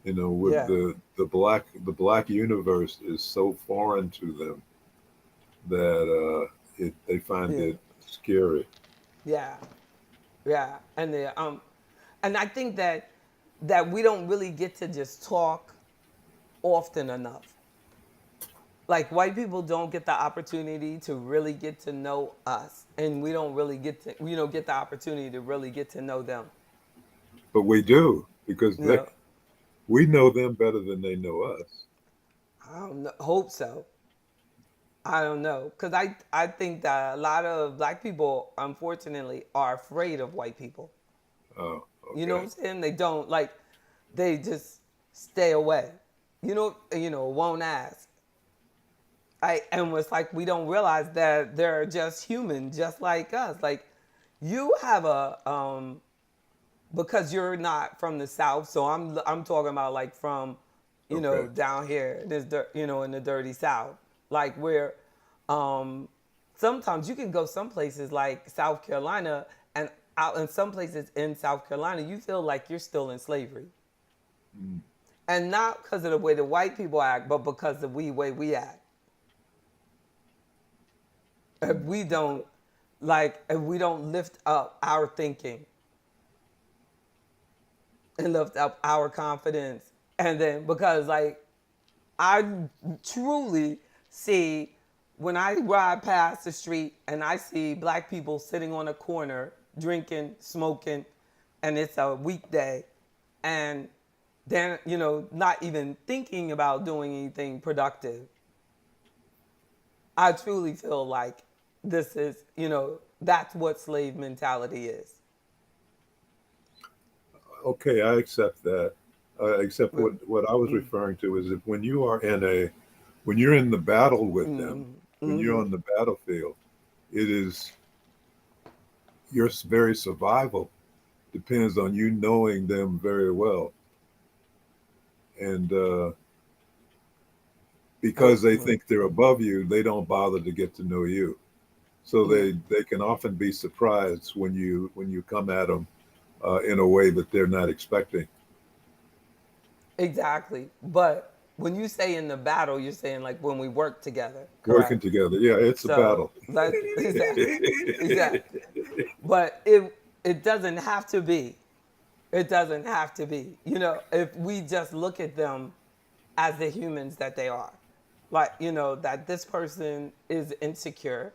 You know, with yeah, the black universe is so foreign to them that they find yeah, it scary. yeah, yeah. And I think that we don't really get to just talk often enough. Like white people don't get the opportunity to really get to know us, and we don't really get the opportunity to really get to know them. But we do because You know, we know them better than they know us. I don't know, hope so. I don't know, because I think that a lot of black people, unfortunately, are afraid of white people. Oh, You know what okay. I'm saying? They don't like, they just stay away. Won't ask. And it's like we don't realize that they're just human, just like us. Like you have because you're not from the South, so I'm talking about like from, Okay. down here, in the dirty South, like where, um, sometimes you can go some places like South Carolina, and out in some places in South Carolina, you feel like you're still in slavery, Mm. and not because of the way the white people act, but because of the way we act. If we don't if we don't lift up our thinking and lift up our confidence, and then because like I truly see when I ride past the street and I see black people sitting on a corner drinking, smoking, and it's a weekday, and they're not even thinking about doing anything productive. I truly feel like this is, that's what slave mentality is. Okay, I accept that. Except Mm, what I was referring to is that when you're in the battle with them, mm, when you're mm, on the battlefield, it is your very survival depends on you knowing them very well, and because they mm, think they're above you, they don't bother to get to know you. So mm. they can often be surprised when you come at them in a way that they're not expecting. Exactly. But when you say in the battle, you're saying like when we work together, Working correct? together, yeah, it's a So battle. that exactly, exactly. But it doesn't have to be. It doesn't have to be. If we just look at them as the humans that they are, like that this person is insecure,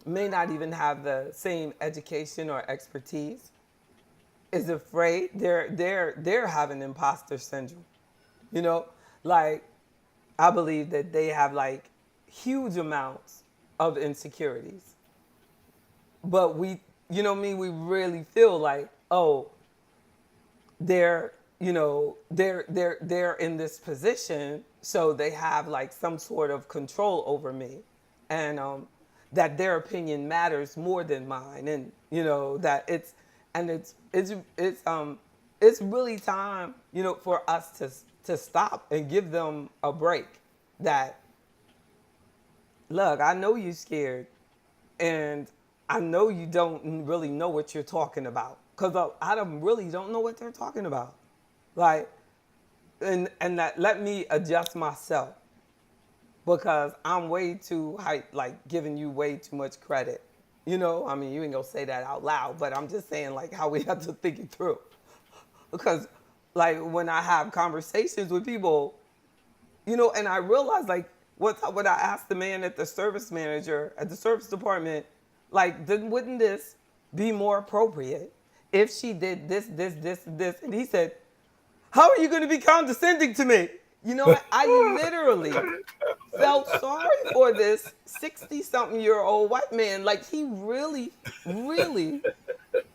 may not even have the same education or expertise, is afraid, they're having imposter syndrome. You know, like I believe that they have like huge amounts of insecurities. But we really feel like, oh, they're in this position, so they have like some sort of control over me, and that their opinion matters more than mine, and that it's really time for us to stop and give them a break. That, look, I know you're scared, and I know you don't really know what you're talking about, because I really don't know what they're talking about. Like, and that let me adjust myself, because I'm way too hype, like giving you way too much credit. I mean, you ain't gonna say that out loud, but I'm just saying like how we have to think it through. Because like when I have conversations with people, and I realize like what I asked the man at the service manager at the service department, like, then wouldn't this be more appropriate if she did this, this, this, this? And he said, how are you going to be condescending to me? I literally felt sorry for this 60-something-year-old white man. Like, he really, really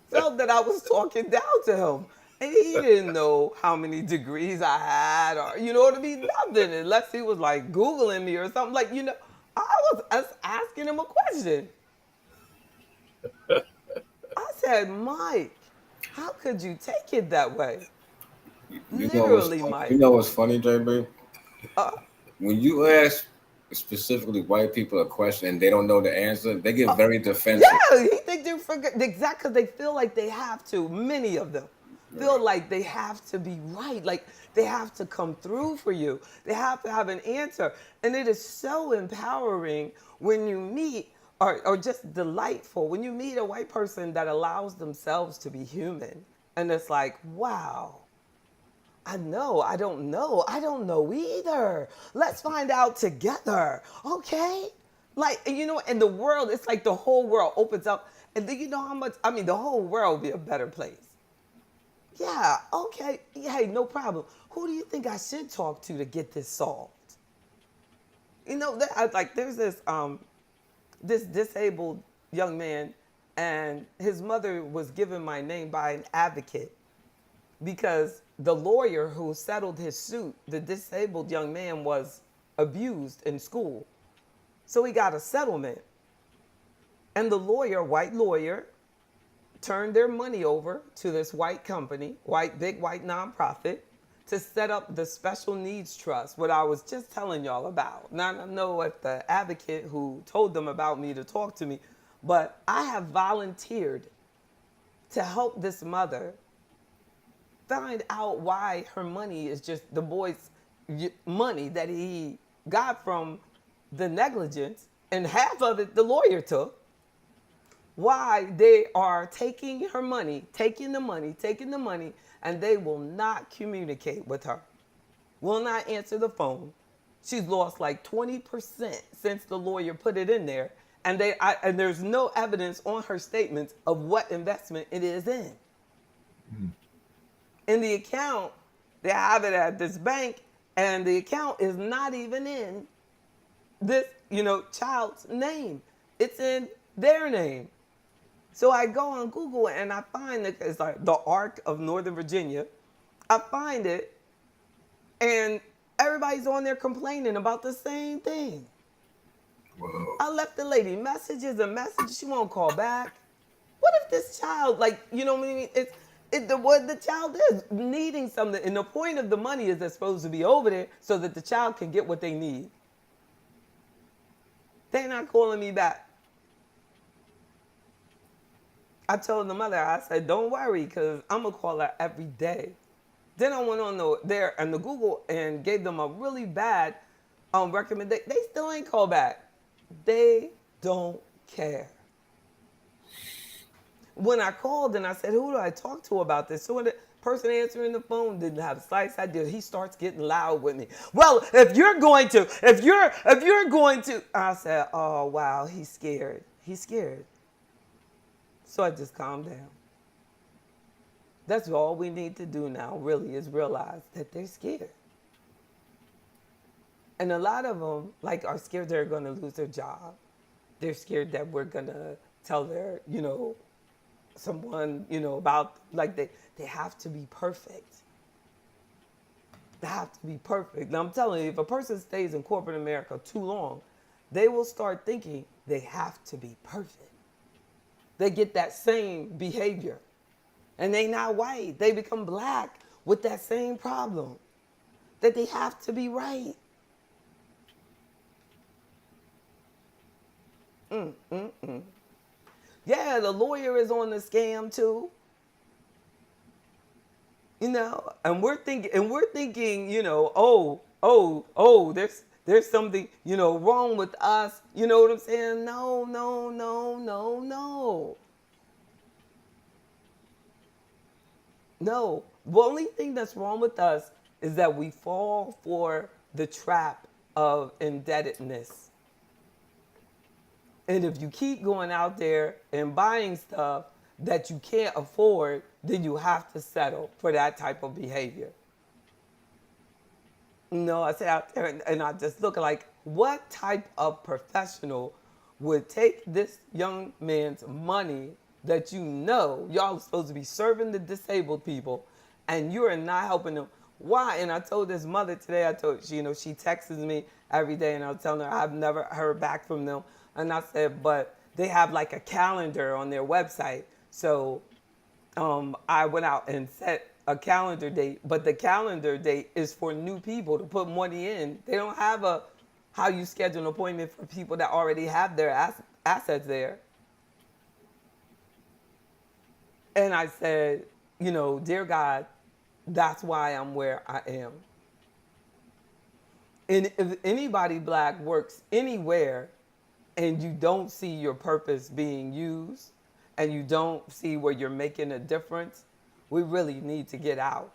felt that I was talking down to him. And he didn't know how many degrees I had, or you know what I mean, nothing, unless he was like Googling me or something. Like, I was asking him a question. I said, Mike, how could you take it that way? You know what's Literally, you Mike. know what's funny, JB? Uh, When you ask specifically white people a question and they don't know the answer, they get uh, very defensive. yeah, he think they forget exactly, because they feel like they have to. Many of them feel Right. like they have to be right, like they have to come through for you. They have to have an answer, and it is so empowering when you meet, or just delightful when you meet a white person that allows themselves to be human, and it's like, wow. I don't know. I don't know either. Let's find out together. Okay? Like, in the world, it's like the whole world opens up. And then you know how much, the whole world will be a better place. Yeah, okay. Hey, no problem. Who do you think I should talk to get this solved? There's this disabled young man, and his mother was given my name by an advocate, because the lawyer who settled his suit, the disabled young man was abused in school. So he got a settlement. And the lawyer, white lawyer, turned their money over to this white company, big white nonprofit, to set up the special needs trust, what I was just telling y'all about. Now, I know what the advocate who told them about me to talk to me, but I have volunteered to help this mother find out why her money is just the boy's money that he got from the negligence, and half of it the lawyer took. Why they are taking her money, taking the money, and they will not communicate with her, will not answer the phone. She's lost like 20% since the lawyer put it in there, and there's no evidence on her statements of what investment it is in. In the account, they have it at this bank, and the account is not even in this, child's name. It's in their name. So I go on Google and I find that it's like the Arc of Northern Virginia. I find it, and everybody's on there complaining about the same thing. Wow. I left the lady messages and messages. She won't call back. What if this child, you know what I mean? What the child is needing something, and the point of the money is they're supposed to be over there so that the child can get what they need. They're not calling me back. I told the mother, I said, don't worry, because I'm going to call her every day. Then I went on the Google and gave them a really bad recommendation. They still ain't called back. They don't care. When I called and I said, who do I talk to about this? So the person answering the phone didn't have the slightest idea. He starts getting loud with me. Well, if you're going to, I said, oh, wow, he's scared. He's scared. So I just calmed down. That's all we need to do now, really, is realize that they're scared. And a lot of them, are scared they're going to lose their job. They're scared that we're going to tell their, someone, about, they have to be perfect. They have to be perfect. Now, I'm telling you, if a person stays in corporate America too long, they will start thinking they have to be perfect. They get that same behavior. And they not white. They become black with that same problem, that they have to be right. Yeah, the lawyer is on the scam too. And we're thinking, there's something, wrong with us. You know what I'm saying? No. No. The only thing that's wrong with us is that we fall for the trap of indebtedness. And if you keep going out there and buying stuff that you can't afford, then you have to settle for that type of behavior. I sit out there and I just look like, what type of professional would take this young man's money that y'all are supposed to be serving the disabled people, and you are not helping them. Why? And I told this mother today, I told she, she texts me every day, and I was telling her I've never heard back from them. And I said, but they have like a calendar on their website. So I went out and set a calendar date, but the calendar date is for new people to put money in. They don't have a how you schedule an appointment for people that already have their assets there. And I said, dear God, that's why I'm where I am. And if anybody Black works anywhere and you don't see your purpose being used and you don't see where you're making a difference, we really need to get out.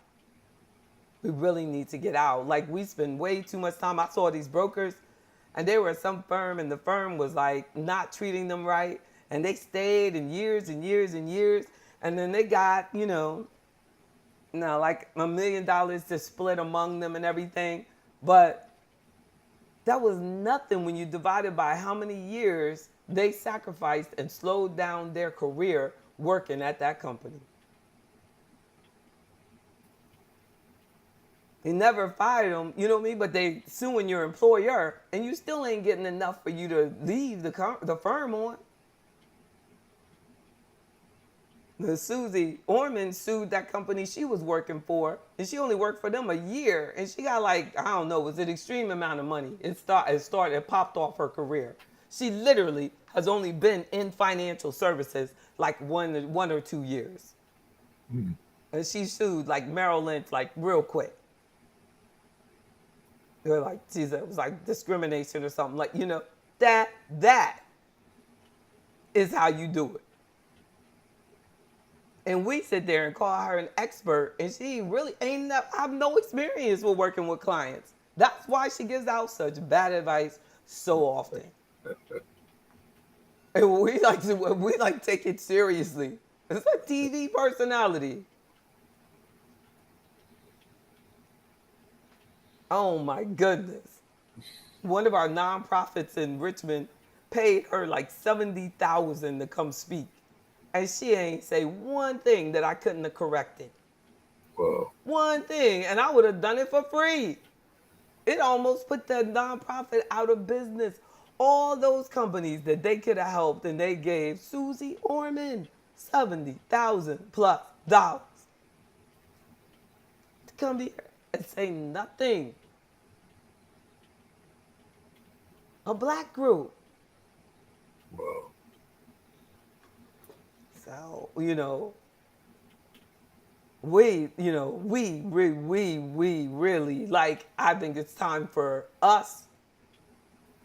We really need to get out. Like, we spend way too much time. I saw these brokers, and they were at some firm, and the firm was like not treating them right. And they stayed in years and years and years. And then they got, like $1 million to split among them and everything. But that was nothing when you divided by how many years they sacrificed and slowed down their career working at that company. They never fired them, you know what I mean? But they suing your employer, and you still ain't getting enough for you to leave the firm on. Susie Orman sued that company she was working for, and she only worked for them a year, and she got like, I don't know, it was an extreme amount of money. It popped off her career. She literally has only been in financial services like one or 2 years. Mm. And she sued like Merrill Lynch like real quick. They're like, geez, it was like discrimination or something. Like, that is how you do it. And we sit there and call her an expert, and she really have no experience with working with clients. That's why she gives out such bad advice so often. And we like take it seriously. It's a TV personality. Oh my goodness. One of our nonprofits in Richmond paid her like $70,000 to come speak. And she ain't say one thing that I couldn't have corrected. Whoa. One thing, and I would have done it for free. It almost put the nonprofit out of business. All those companies that they could have helped, and they gave Susie Orman $70,000 plus to come here and say nothing. A Black group. Whoa. So, we really, like, I think it's time for us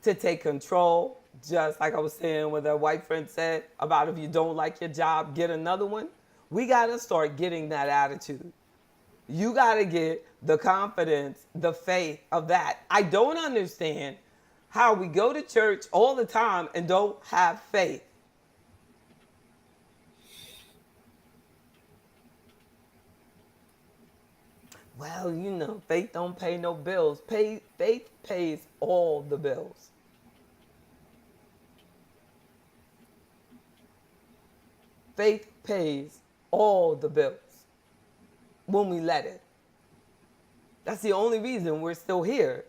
to take control. Just like I was saying, what that white friend said about if you don't like your job, get another one. We got to start getting that attitude. You got to get the confidence, the faith of that. I don't understand how we go to church all the time and don't have faith. Well, faith don't pay no bills. Faith pays all the bills. Faith pays all the bills when we let it. That's the only reason we're still here.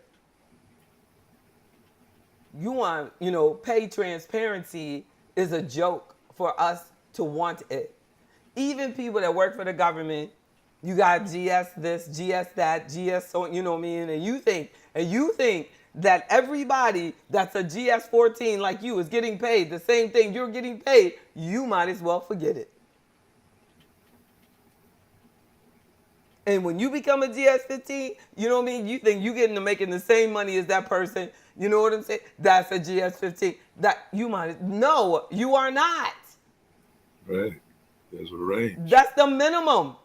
You want, pay transparency is a joke for us to want it. Even people that work for the government, you got GS this, GS that, GS so, you know what I mean? And you think that everybody that's a GS 14 like you is getting paid the same thing you're getting paid, you might as well forget it. And when you become a GS 15, you know what I mean? You think you're making the same money as that person. You know what I'm saying? That's a GS 15. No, you are not. Right. There's a range. That's the minimum.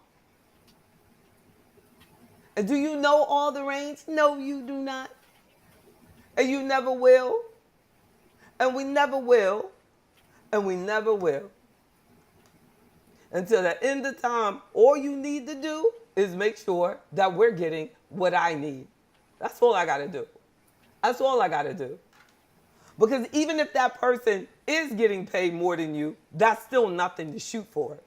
And do you know all the range? No, you do not. And you never will. And we never will. And we never will. Until the end of time, all you need to do is make sure that we're getting what I need. That's all I got to do. That's all I got to do. Because even if that person is getting paid more than you, that's still nothing to shoot for.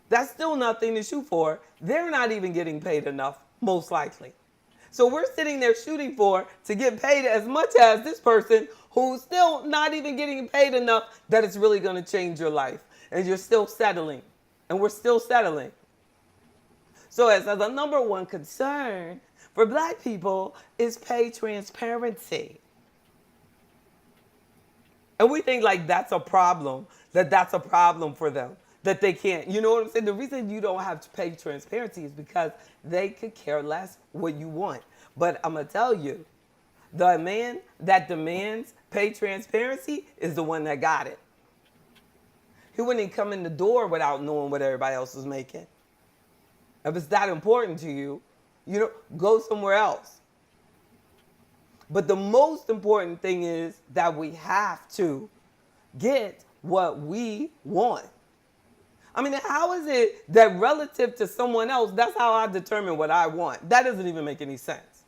That's still nothing to shoot for. They're not even getting paid enough, most likely. So we're sitting there shooting for to get paid as much as this person who's still not even getting paid enough that it's really going to change your life. And you're still settling. And we're still settling. So as the number one concern for black people is pay transparency. And we think like that's a problem, that's a problem for them, that they can't. You know what I'm saying? The reason you don't have to pay transparency is because they could care less what you want. But I'm going to tell you, the man that demands pay transparency is the one that got it. He wouldn't even come in the door without knowing what everybody else was making. If it's that important to you, go somewhere else. But the most important thing is that we have to get what we want. I mean, how is it that relative to someone else, that's how I determine what I want? That doesn't even make any sense.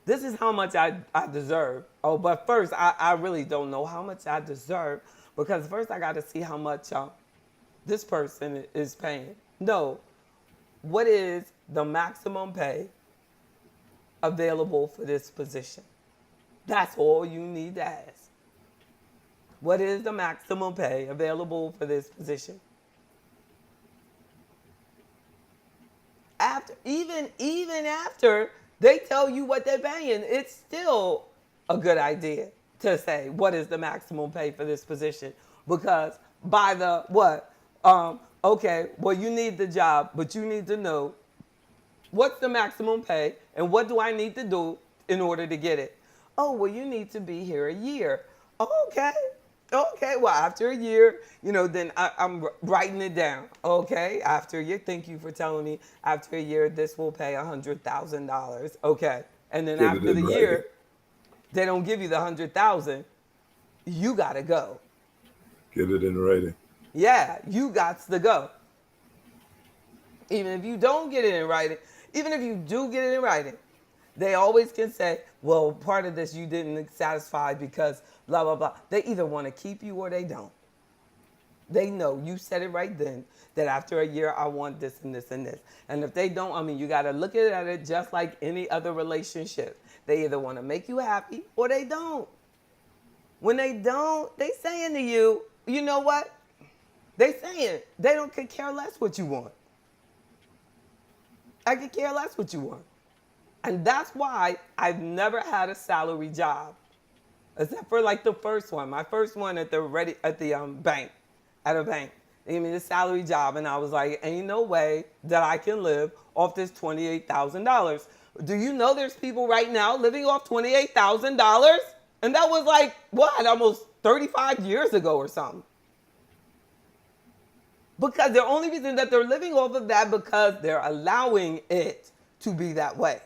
This is how much I deserve. Oh, but first, I really don't know how much I deserve, because first I got to see how much this person is paying. No, what is the maximum pay available for this position? That's all you need to ask. What is the maximum pay available for this position? Even after they tell you what they're paying, it's still a good idea to say what is the maximum pay for this position, because by the what? Okay, well, you need the job, but you need to know what's the maximum pay and what do I need to do in order to get it. Oh, well, you need to be here a year. Okay, well, after a year, then I'm writing it down. Okay, after a year, thank you for telling me, after a year, this will pay $100,000. Okay, and then after the year, they don't give you the $100,000. You got to go. Get it in writing. Yeah, you got to go. Even if you don't get it in writing, even if you do get it in writing, they always can say, well, part of this you didn't satisfy because blah, blah, blah. They either want to keep you or they don't. They know you said it right then that after a year I want this and this and this. And if they don't, you got to look at it just like any other relationship. They either want to make you happy or they don't. When they don't, they saying to you, you know what? They saying they don't could care less what you want. I could care less what you want. And that's why I've never had a salary job, except for like the first one. My first one at a bank. They gave me the salary job, and I was like, ain't no way that I can live off this $28,000. Do you know there's people right now living off $28,000? And that was like, almost 35 years ago or something. Because the only reason that they're living off of that because they're allowing it to be that way.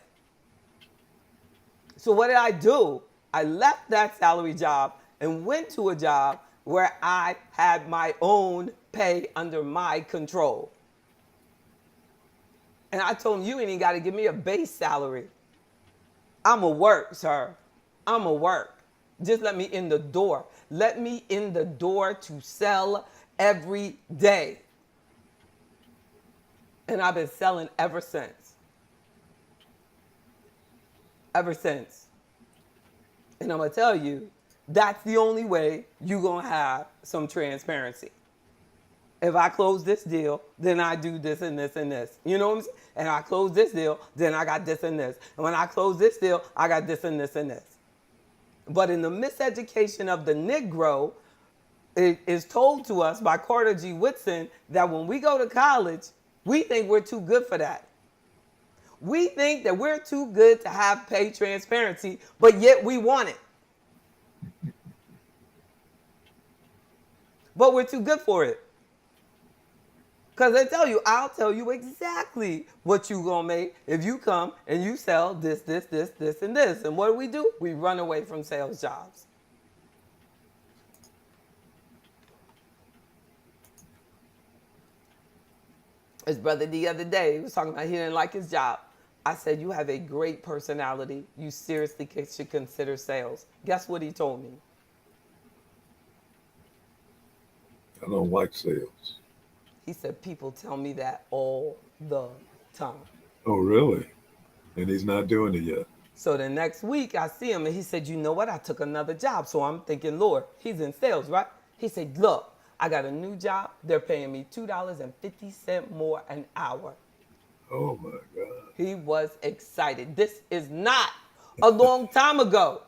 So what did I do? I left that salary job and went to a job where I had my own pay under my control. And I told him, you ain't even got to give me a base salary. I'm going to work, sir. I'm going to work. Just let me in the door. Let me in the door to sell every day. And I've been selling ever since. Ever since. And I'm going to tell you, that's the only way you're going to have some transparency. If I close this deal, then I do this and this and this. You know what I'm saying? And I close this deal, then I got this and this. And when I close this deal, I got this and this and this. But in the miseducation of the Negro, it is told to us by Carter G. Woodson that when we go to college, we think we're too good for that. We think that we're too good to have pay transparency, but yet we want it. But we're too good for it. Because I'll tell you exactly what you're going to make if you come and you sell this, this, this, this, and this. And what do? We run away from sales jobs. His brother the other day, he was talking about he didn't like his job. I said, you have a great personality. You seriously should consider sales. Guess what he told me? I don't like sales. He said, people tell me that all the time. Oh, really? And he's not doing it yet. So the next week I see him and he said, you know what? I took another job. So I'm thinking, Lord, he's in sales, right? He said, look, I got a new job. They're paying me $2.50 more an hour. Oh my God. He was excited. This is not a long time ago.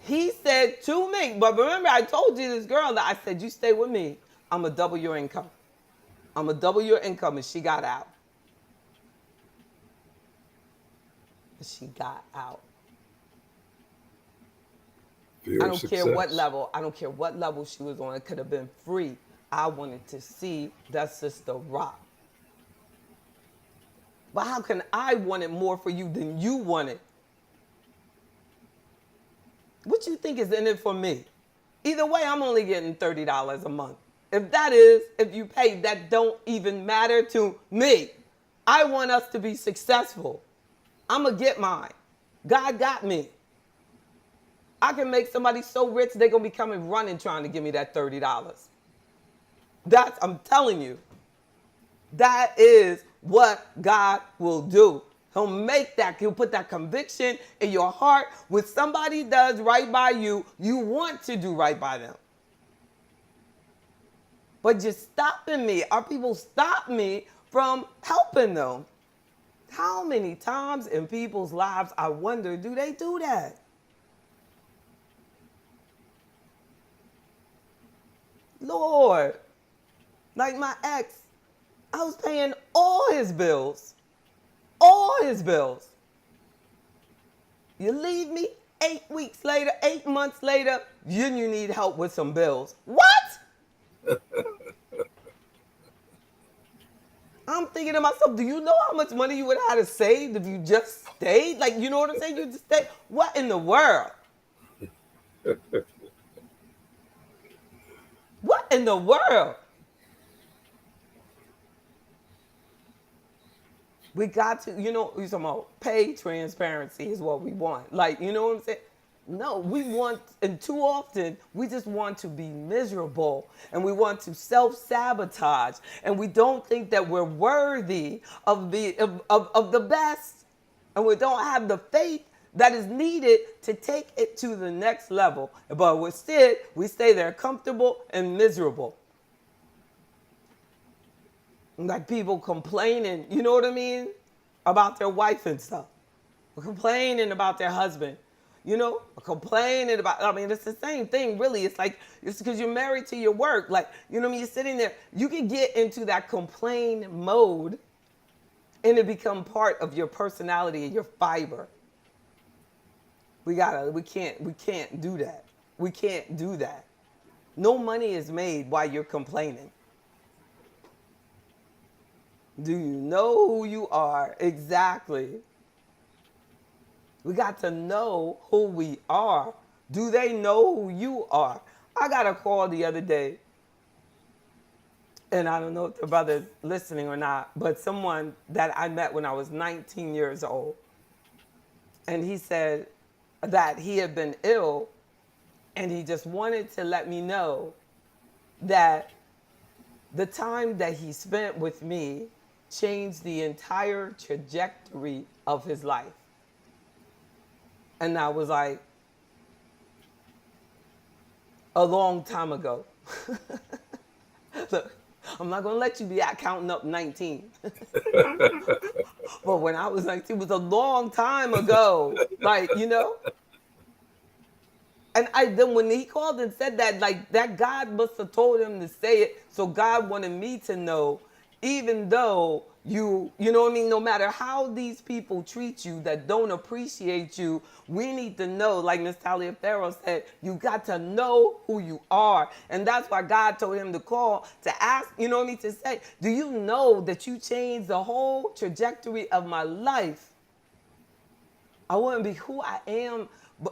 He said to me, but remember I told you this girl that I said, you stay with me. I'm going to double your income. I'm going to double your income. And she got out. She got out. I don't care what level. I don't care what level she was on. It could have been free. I wanted to see that sister rock. But how can I want it more for you than you want it? What you think is in it for me? Either way, I'm only getting $30 a month. If you pay, that don't even matter to me. I want us to be successful. I'm going to get mine. God got me. I can make somebody so rich, they're going to be coming running trying to give me that $30. I'm telling you, that is what God will do. He'll make that, he'll put that conviction in your heart. When somebody does right by you, you want to do right by them. But you're stopping me. Our people stop me from helping them. How many times in people's lives, I wonder, do they do that? Lord, like my ex, I was paying all his bills. All his bills. You leave me 8 weeks later, 8 months later, you need help with some bills. What? I'm thinking to myself, do you know how much money you would have had to save if you just stayed? Like, you know what I'm saying? You just stayed. What in the world? What in the world? We got to, you're talking about pay transparency is what we want. Like, you know what I'm saying? No, we want, and too often, we just want to be miserable and we want to self-sabotage and we don't think that we're worthy of the best and we don't have the faith that is needed to take it to the next level. But instead, we stay there comfortable and miserable. Like people complaining, you know what I mean, about their wife and stuff. Complaining about their husband. Complaining about, it's the same thing, really. It's like, it's because you're married to your work. Like, you know what I mean? You're sitting there. You can get into that complain mode and it become part of your personality and your fiber. We can't do that. We can't do that. No money is made while you're complaining. Do you know who you are? Exactly. We got to know who we are. Do they know who you are? I got a call the other day, and I don't know if the brother's listening or not, but someone that I met when I was 19 years old. And he said that he had been ill, and he just wanted to let me know that the time that he spent with me changed the entire trajectory of his life. And I was like, a long time ago. Look, I'm not going to let you be out counting up 19. But when I was 19, it was a long time ago. Like, And then when he called and said that, like, that God must have told him to say it. So God wanted me to know, even though you know what I mean, no matter how these people treat you that don't appreciate you, we need to know, like Miss Talia Farrow said, you got to know who you are. And that's why God told him to call to ask, you know what I mean, to say, do you know that you changed the whole trajectory of my life? I wouldn't be who I am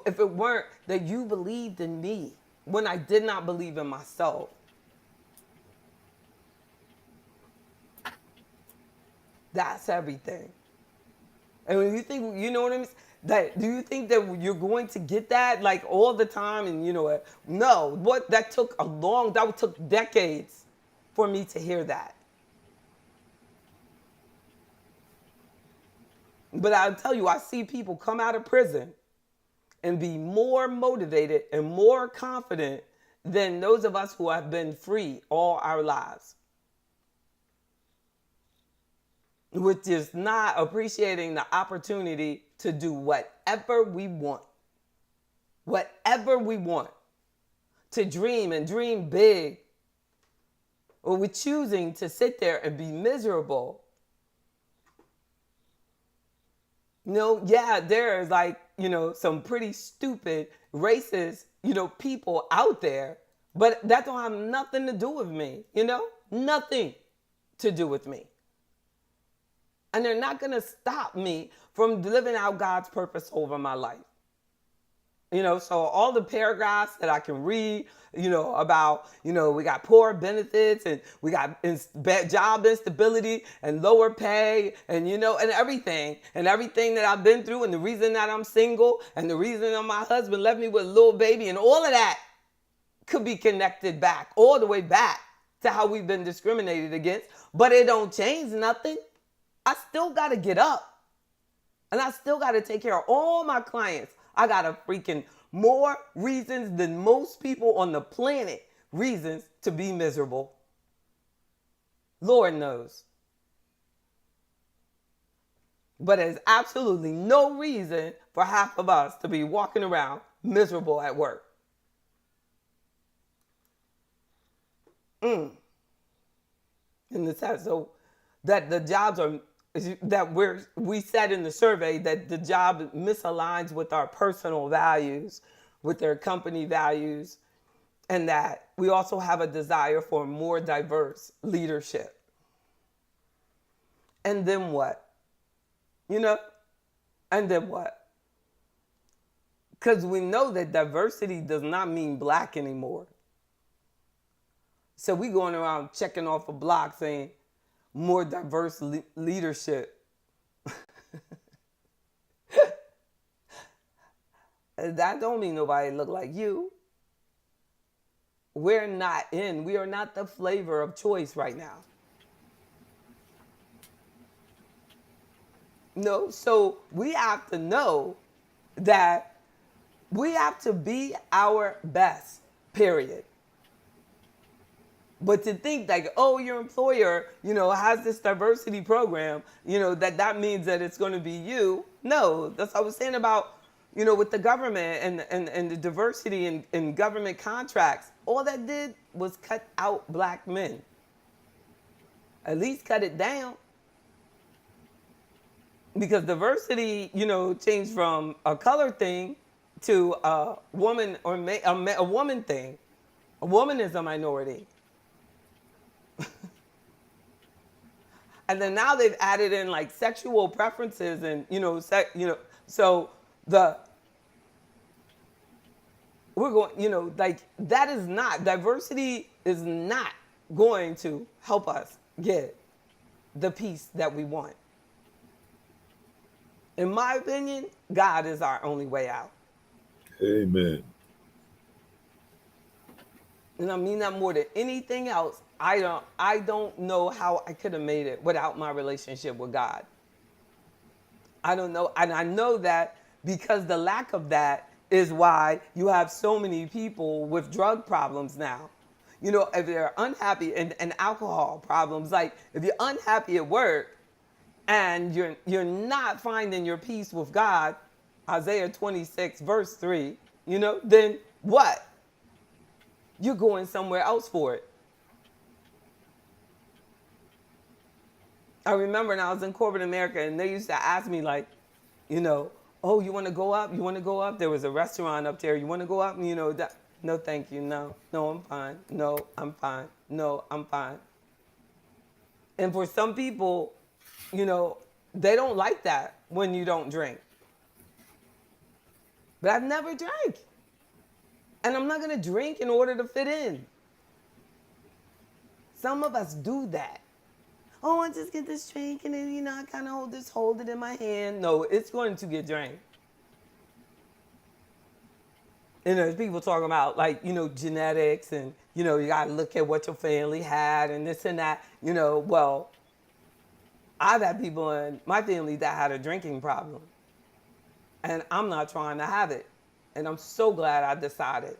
if it weren't that you believed in me when I did not believe in myself. That's everything. And when you think, you know what I mean? That, do you think that you're going to get that like all the time? And you know what? No, that took decades for me to hear that. But I'll tell you, I see people come out of prison and be more motivated and more confident than those of us who have been free all our lives. Which is not appreciating the opportunity to do whatever we want. Whatever we want. To dream and dream big. Or we're choosing to sit there and be miserable. Yeah, there's like, some pretty stupid, racist, people out there. But that don't have nothing to do with me, Nothing to do with me. And they're not going to stop me from living out God's purpose over my life. So all the paragraphs that I can read, about, we got poor benefits and we got job instability and lower pay and, and everything that I've been through and the reason that I'm single and the reason that my husband left me with a little baby and all of that could be connected back, all the way back to how we've been discriminated against. But it don't change nothing. I still got to get up and I still got to take care of all my clients. I got a freaking more reasons than most people on the planet, reasons to be miserable. Lord knows. But there's absolutely no reason for half of us to be walking around miserable at work. In the sense, so that the jobs are, that we said in the survey that the job misaligns with our personal values, with their company values, and that we also have a desire for more diverse leadership. And then what? And then what? Because we know that diversity does not mean black anymore. So we going around checking off a block saying, more diverse leadership. That don't mean nobody look like you. We are not the flavor of choice right now. No, so we have to know that we have to be our best, period. But to think like, oh, your employer, has this diversity program, that means that it's going to be you. No, that's what I was saying about, with the government and the diversity in government contracts. All that did was cut out black men. At least cut it down. Because diversity, changed from a color thing to a woman or a woman thing. A woman is a minority. And then now they've added in like sexual preferences and, so we're going, like that is not, diversity is not going to help us get the peace that we want. In my opinion, God is our only way out. Amen. And I mean that more than anything else. I don't know how I could have made it without my relationship with God. I don't know. And I know that because the lack of that is why you have so many people with drug problems now. If they're unhappy and alcohol problems, like if you're unhappy at work and you're not finding your peace with God, Isaiah 26 verse 3, then what? You're going somewhere else for it. I remember when I was in corporate America and they used to ask me like, oh, you want to go up? You want to go up? There was a restaurant up there. You want to go up? That, no, thank you. No, I'm fine. No, I'm fine. No, I'm fine. And for some people, they don't like that when you don't drink. But I've never drank. And I'm not going to drink in order to fit in. Some of us do that. Oh, I just get this drink and then, I kind of hold it in my hand. No, it's going to get drank. And there's people talking about like, genetics and, you got to look at what your family had and this and that, well, I've had people in my family that had a drinking problem. And I'm not trying to have it. And I'm so glad I decided.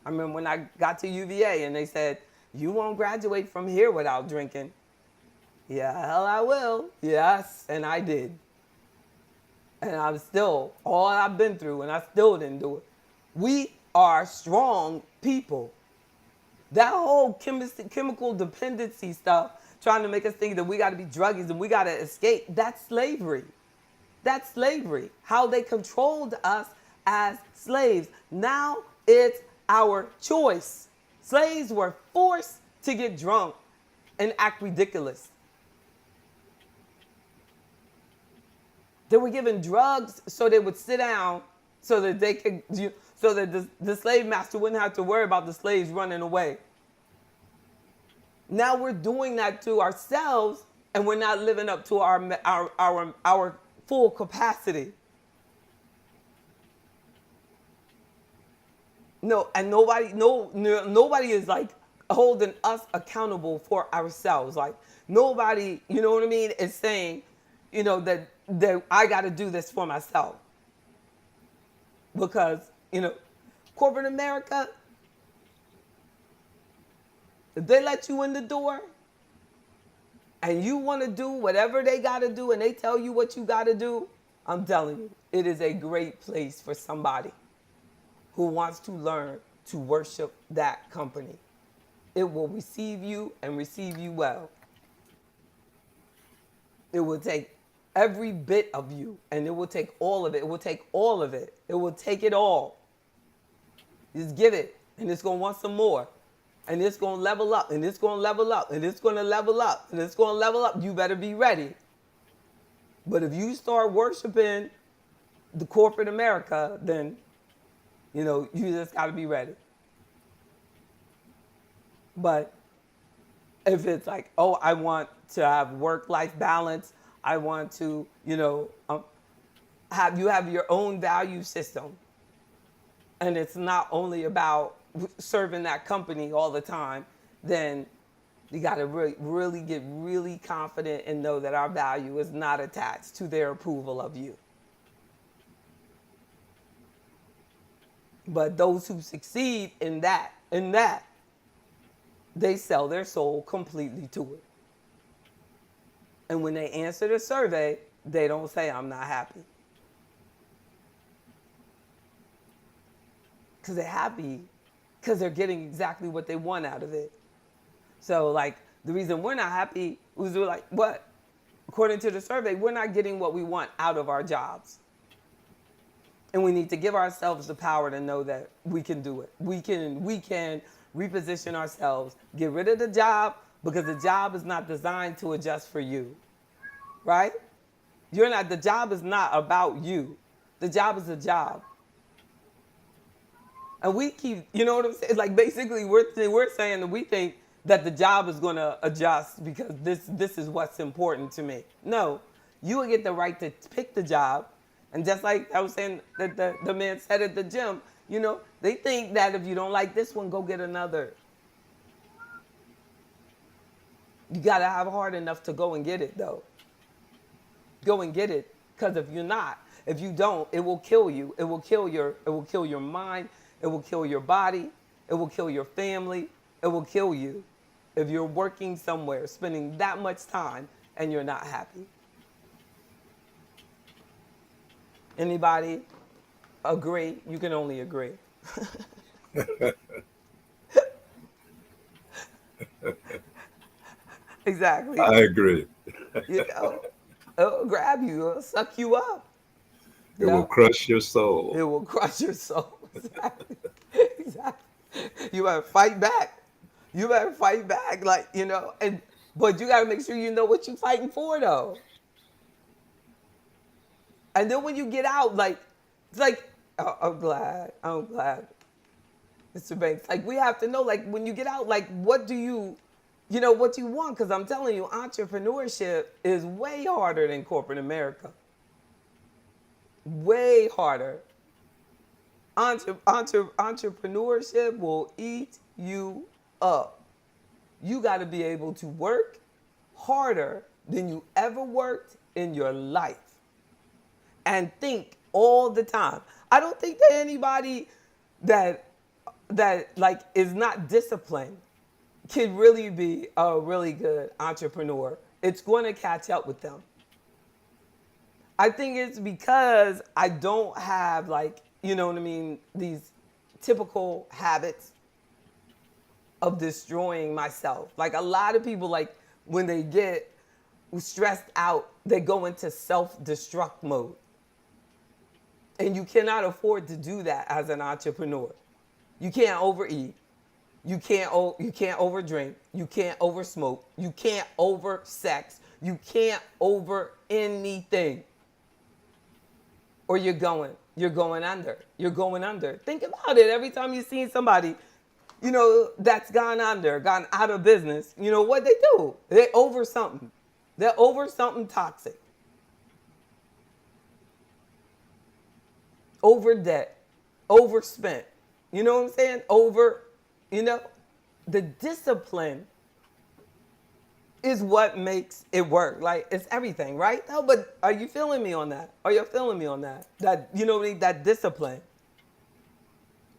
I remember when I got to UVA and they said, you won't graduate from here without drinking. Yeah, hell I will. Yes, and I did. And I'm still, all I've been through, and I still didn't do it. We are strong people. That whole chemical dependency stuff, trying to make us think that we got to be druggies and we got to escape, that's slavery. That's slavery. How they controlled us as slaves. Now it's our choice. Slaves were forced to get drunk and act ridiculous. They were given drugs so they would sit down so that they could, so that the slave master wouldn't have to worry about the slaves running away. Now we're doing that to ourselves and we're not living up to our full capacity. No, and nobody is like holding us accountable for ourselves. Like nobody, you know what I mean, is saying, that I got to do this for myself. Because, corporate America, if they let you in the door and you want to do whatever they got to do and they tell you what you got to do, I'm telling you, it is a great place for somebody who wants to learn to worship that company. It will receive you and receive you well. It will take every bit of you and it will take all of it. It will take all of it. It will take it all. Just give it and it's going to want some more. And it's going to level up and it's going to level up and it's going to level up and it's going to level up. You better be ready. But if you start worshiping the corporate America, then you just got to be ready. But if it's like, oh, I want to have work-life balance, I want to, have your own value system. And it's not only about serving that company all the time, then you got to really get really confident and know that our value is not attached to their approval of you. But those who succeed in that, they sell their soul completely to it. And when they answer the survey, they don't say, I'm not happy. Because they're happy, because they're getting exactly what they want out of it. So, like, the reason we're not happy is we're like, what? According to the survey, we're not getting what we want out of our jobs. And we need to give ourselves the power to know that we can do it. We can reposition ourselves, get rid of the job, because the job is not designed to adjust for you, right? The job is not about you. The job is a job. And we keep, you know what I'm saying? Like basically we're saying that we think that the job is going to adjust because this is what's important to me. No, you will get the right to pick the job. And just like I was saying that the man said at the gym, they think that if you don't like this one, go get another. You got to have heart enough to go and get it, though. Go and get it, because if you don't, it will kill you. It will kill your mind. It will kill your body. It will kill your family. It will kill you if you're working somewhere, spending that much time, and you're not happy. Anybody agree? You can only agree. Exactly. I agree. It'll grab you. It'll suck you up. It will crush your soul. It will crush your soul. Exactly. You better fight back. But you got to make sure you know what you're fighting for, though. And then when you get out, it's like, oh, I'm glad, Mr. Banks. Like, we have to know, like, when you get out, like, what do you want? Because I'm telling you, entrepreneurship is way harder than corporate America. Way harder. Entrepreneurship will eat you up. You got to be able to work harder than you ever worked in your life and think all the time. I don't think that anybody that like is not disciplined can really be a really good entrepreneur. It's going to catch up with them. I think it's because I don't have, like, you know what I mean, these typical habits of destroying myself. Like a lot of people, like when they get stressed out, they go into self-destruct mode. And you cannot afford to do that as an entrepreneur. You can't overeat. You can't overdrink. You can't oversmoke. You can't oversex. You can't over anything. Or you're going under. You're going under. Think about it. Every time you've seen somebody, you know, that's gone under, gone out of business, you know what they do? They over something. They're over something toxic. Over debt. Overspent. You know what I'm saying? Over, you know, the discipline is what makes it work. Like, it's everything, right? No, but are you feeling me on that? Are you feeling me on that? That, you know, that discipline.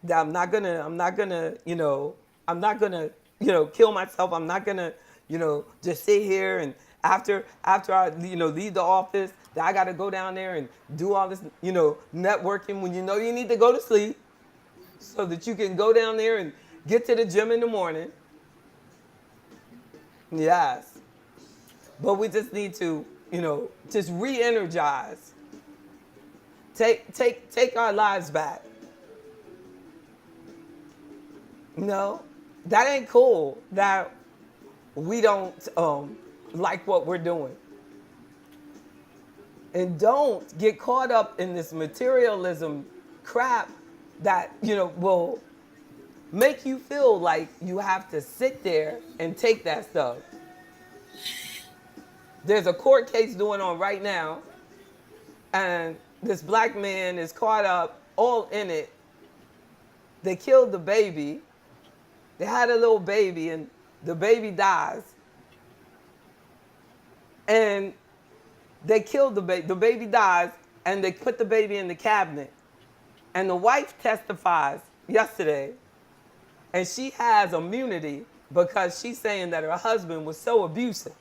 That I'm not gonna, you know, kill myself. I'm not gonna, you know, just sit here and after I, you know, leave the office, that I gotta go down there and do all this, you know, networking when you know you need to go to sleep so that you can go down there and get to the gym in the morning. Yes. But we just need to, you know, just re-energize. Take our lives back. No, that ain't cool that we don't like what we're doing. And don't get caught up in this materialism crap that, you know, will make you feel like you have to sit there and take that stuff. There's a court case going on right now, and this black man is caught up all in it. They killed the baby. They had a little baby, and the baby dies. And they killed the baby. The baby dies, and they put the baby in the cabinet. And the wife testifies yesterday, and she has immunity because she's saying that her husband was so abusive.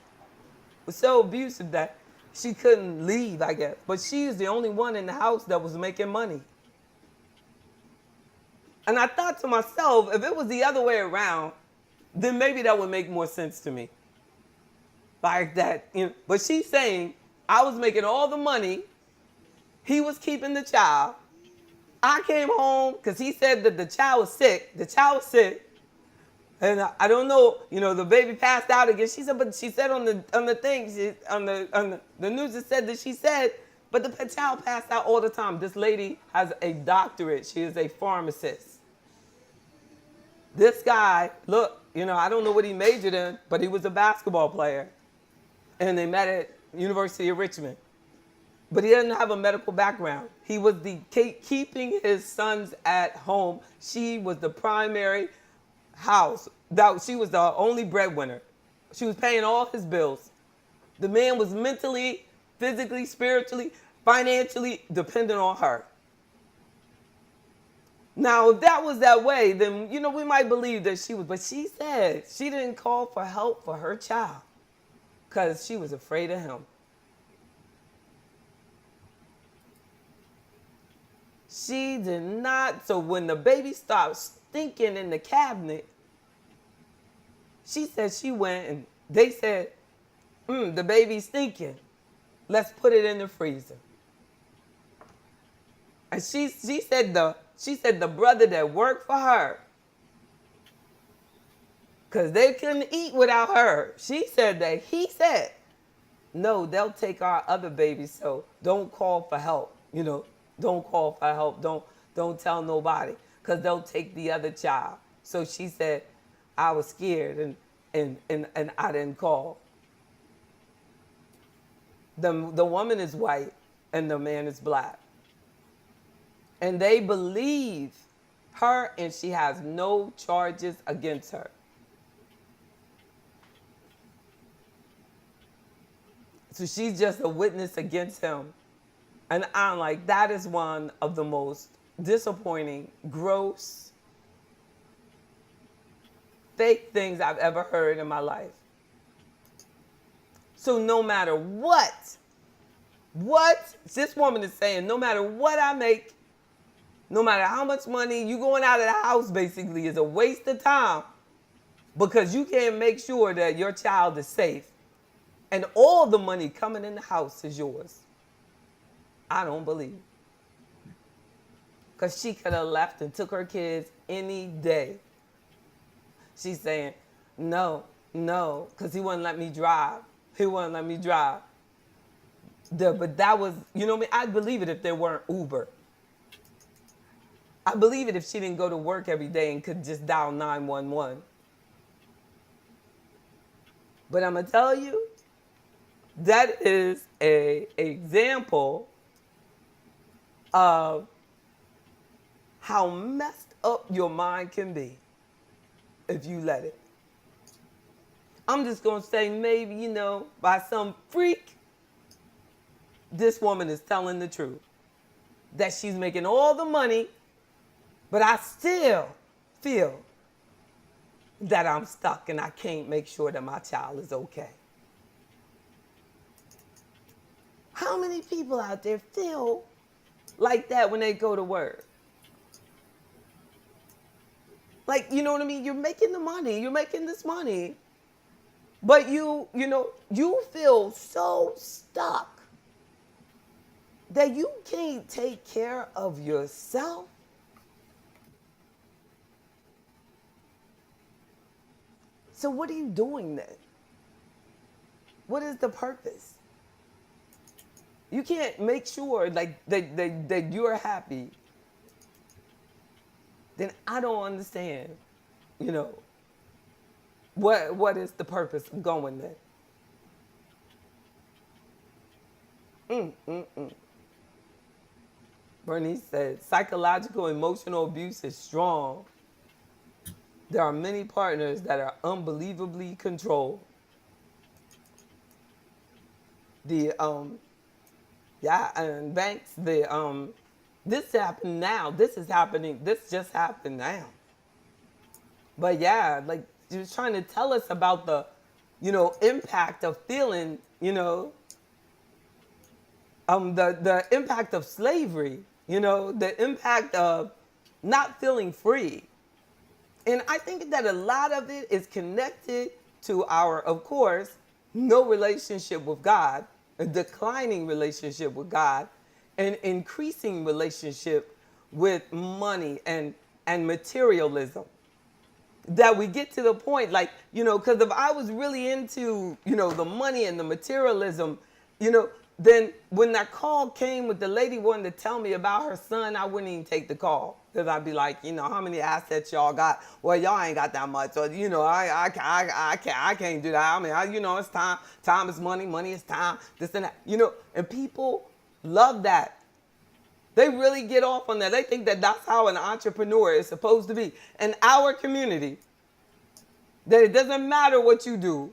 Was so abusive that she couldn't leave, I guess. But she's the only one in the house that was making money. And I thought to myself, if it was the other way around, then maybe that would make more sense to me. Like that, you know. But she's saying, I was making all the money. He was keeping the child. I came home because he said that the child was sick. The child was sick. And I don't know, you know, the baby passed out again. She said, but she said on the thing, on the news, it said that she said, but the child passed out all the time. This lady has a doctorate. She is a pharmacist. This guy, look, you know, I don't know what he majored in, but he was a basketball player. And they met at University of Richmond. But he doesn't have a medical background. He was keeping his sons at home. She was the primary house. She was the only breadwinner. She was paying all his bills. The man was mentally, physically, spiritually, financially dependent on her. Now, if that was that way, then, you know, we might believe that she was, but she said she didn't call for help for her child because she was afraid of him. She did not. So when the baby stopped stinking in the cabinet, she said she went and they said, the baby's stinking. Let's put it in the freezer. And she said the brother that worked for her, because they couldn't eat without her, she said that he said, no, they'll take our other babies, so don't call for help. You know, don't call for help. Don't tell nobody, because they'll take the other child. So she said, I was scared and I didn't call. The woman is white and the man is black. And they believe her, and she has no charges against her. So she's just a witness against him. And I'm like, that is one of the most disappointing, gross, fake things I've ever heard in my life. So no matter what this woman is saying, no matter what I make, no matter how much money, you going out of the house basically is a waste of time because you can't make sure that your child is safe. And all the money coming in the house is yours. I don't believe. Because she could have left and took her kids any day. She's saying, no, because he wouldn't let me drive. But that was, you know what I mean? I'd believe it if there weren't Uber. I believe it if she didn't go to work every day and could just dial 911. But I'm going to tell you, that is an example of how messed up your mind can be if you let it. I'm just going to say maybe, you know, by some freak, this woman is telling the truth. That she's making all the money, but I still feel that I'm stuck and I can't make sure that my child is okay. How many people out there feel like that when they go to work? Like, you know what I mean? You're making the money. You're making this money. But you feel so stuck that you can't take care of yourself. So what are you doing then? What is the purpose? You can't make sure like that you're happy. Then I don't understand, you know, what is the purpose of going there? Bernice said, psychological emotional abuse is strong. There are many partners that are unbelievably controlled. And Banks, this happened now. This is happening. This just happened now. But yeah, like she was trying to tell us about the, impact of feeling, the impact of slavery, the impact of not feeling free. And I think that a lot of it is connected to our, of course, no relationship with God, a declining relationship with God, an increasing relationship with money and materialism. That we get to the point, like, because if I was really into, the money and the materialism, then when that call came with the lady wanting to tell me about her son, I wouldn't even take the call. Because I'd be like, how many assets y'all got? Well, y'all ain't got that much. Or, I can't do that. I mean, it's time. Time is money. Money is time. This and that. And people love that. They really get off on that. They think that that's how an entrepreneur is supposed to be. In our community, that it doesn't matter what you do.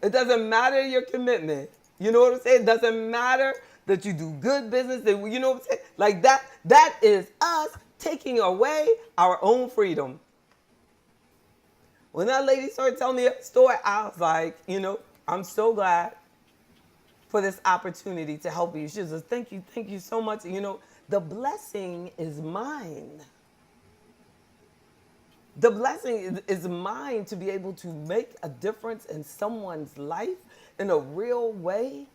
It doesn't matter your commitment. You know what I'm saying? It doesn't matter that you do good business. That, you know what I'm saying? Like that is us taking away our own freedom. When that lady started telling me that story, I was like, I'm so glad for this opportunity to help you. She says, thank you so much. The blessing is mine. The blessing is mine to be able to make a difference in someone's life in a real way.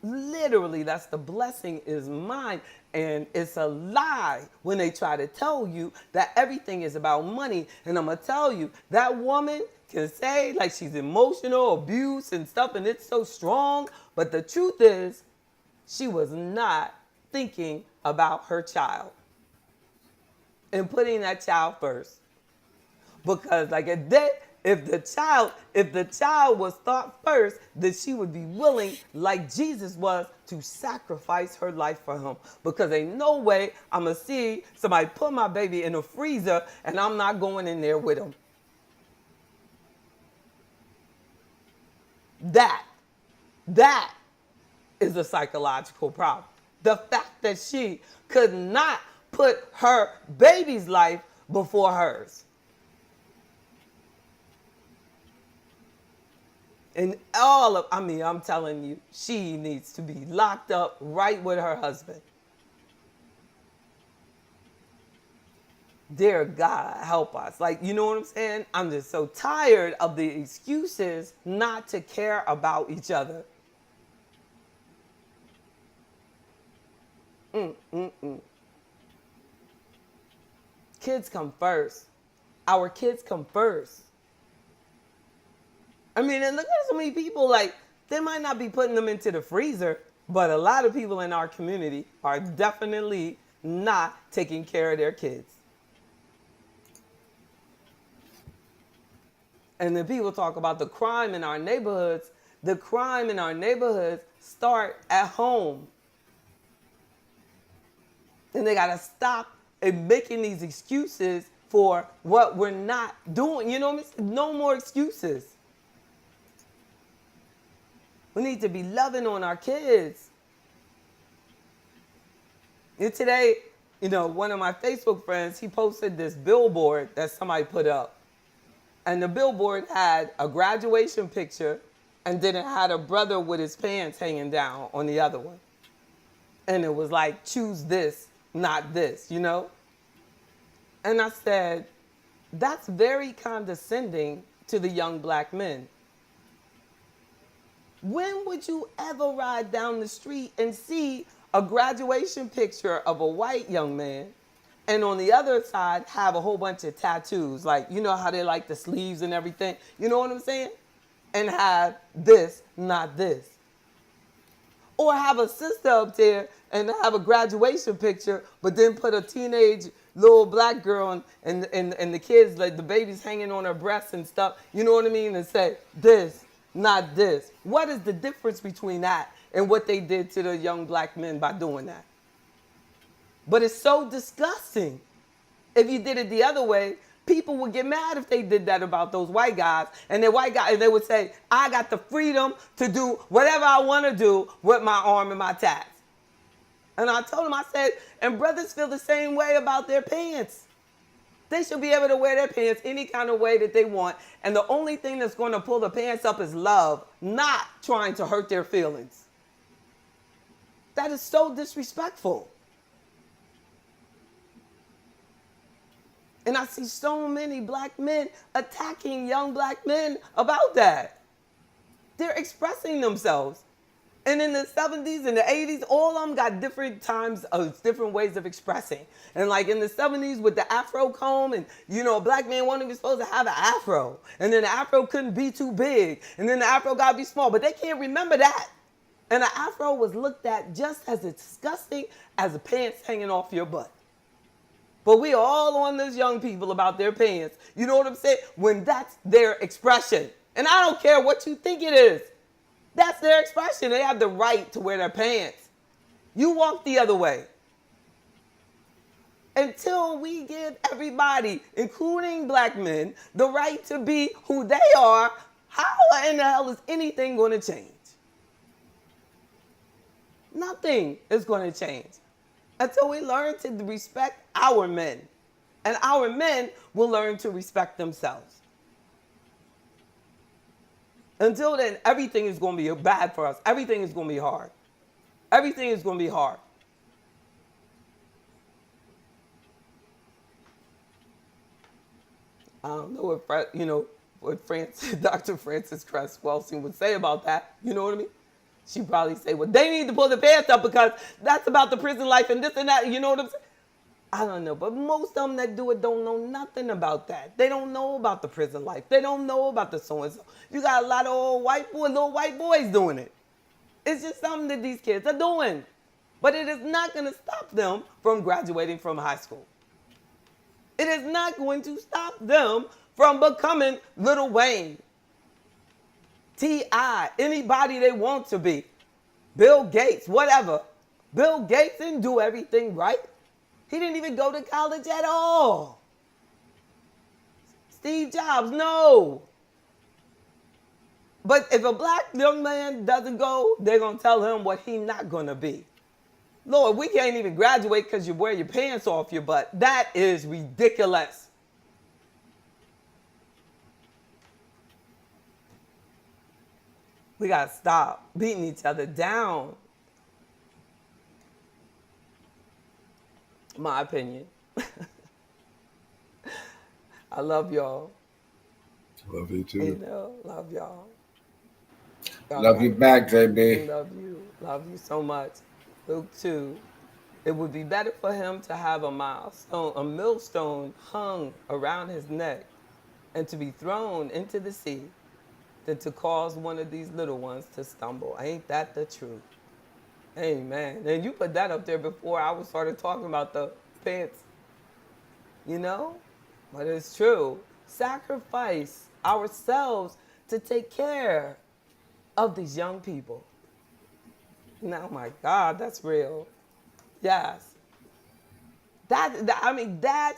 Literally, that's the blessing is mine. And it's a lie when they try to tell you that everything is about money. And I'm going to tell you, that woman can say like she's emotional, abuse and stuff, and it's so strong. But the truth is, she was not thinking about her child and putting that child first. Because like if the child was thought first, then she would be willing, like Jesus was, to sacrifice her life for him. Because ain't no way I'm going to see somebody put my baby in a freezer and I'm not going in there with him. That is a psychological problem. The fact that she could not put her baby's life before hers. And I'm telling you, she needs to be locked up right with her husband. Dear God, help us. Like, you know what I'm saying? I'm just so tired of the excuses not to care about each other. Kids come first. Our kids come first. I mean, and look at so many people, like, they might not be putting them into the freezer, but a lot of people in our community are definitely not taking care of their kids. And then people talk about the crime in our neighborhoods. The crime in our neighborhoods start at home. And they got to stop making these excuses for what we're not doing. You know what I mean? No more excuses. We need to be loving on our kids. And today, one of my Facebook friends, he posted this billboard that somebody put up. And the billboard had a graduation picture, and then it had a brother with his pants hanging down on the other one. And it was like, choose this, not this, And I said, that's very condescending to the young black men. When would you ever ride down the street and see a graduation picture of a white young man and on the other side have a whole bunch of tattoos? Like, you know how they like the sleeves and everything? You know what I'm saying? And have this, not this. Or have a sister up there and have a graduation picture, but then put a teenage little black girl and the kids, like the baby's hanging on her breasts and stuff. You know what I mean? And say, this, not this. What is the difference between that and what they did to the young black men by doing that? But it's so disgusting. If you did it the other way, people would get mad if they did that about those white guys. And they would say, I got the freedom to do whatever I want to do with my arm and my tats. And I told him, I said, and brothers feel the same way about their pants. They should be able to wear their pants any kind of way that they want. And the only thing that's going to pull the pants up is love, not trying to hurt their feelings. That is so disrespectful. And I see so many black men attacking young black men about that. They're expressing themselves. And in the 70s and the 80s, all of them got different times of different ways of expressing. And like in the 70s with the afro comb, and a black man wasn't even supposed to have an afro. And then the afro couldn't be too big. And then the afro got to be small. But they can't remember that. And the afro was looked at just as disgusting as the pants hanging off your butt. But we are all on those young people about their pants. You know what I'm saying? When that's their expression. And I don't care what you think it is. That's their expression. They have the right to wear their pants. You walk the other way. Until we give everybody, including black men, the right to be who they are, how in the hell is anything going to change? Nothing is going to change until we learn to respect our men. And our men will learn to respect themselves. Until then, everything is going to be bad for us. Everything is going to be hard. Everything is going to be hard. I don't know what Dr. Frances Cress Welsing would say about that. You know what I mean? She'd probably say, well, they need to pull the pants up because that's about the prison life and this and that. You know what I'm saying? I don't know, but most of them that do it don't know nothing about that. They don't know about the prison life. They don't know about the so-and-so. You got a lot of little white boys doing it. It's just something that these kids are doing. But it is not going to stop them from graduating from high school. It is not going to stop them from becoming Lil Wayne, T.I., anybody they want to be. Bill Gates, whatever. Bill Gates didn't do everything right. He didn't even go to college at all. Steve Jobs, no. But if a black young man doesn't go, they're going to tell him what he's not going to be. Lord, we can't even graduate because you wear your pants off your butt. That is ridiculous. We got to stop beating each other down. My opinion. I love y'all. Love you too. You know, love y'all. Love you back, JB. Love you. Love you so much. Luke 2. It would be better for him to have a millstone hung around his neck and to be thrown into the sea than to cause one of these little ones to stumble. Ain't that the truth? Amen. And you put that up there before I started talking about the pants. You know? But it's true. Sacrifice ourselves to take care of these young people. Now, my God, that's real. Yes. That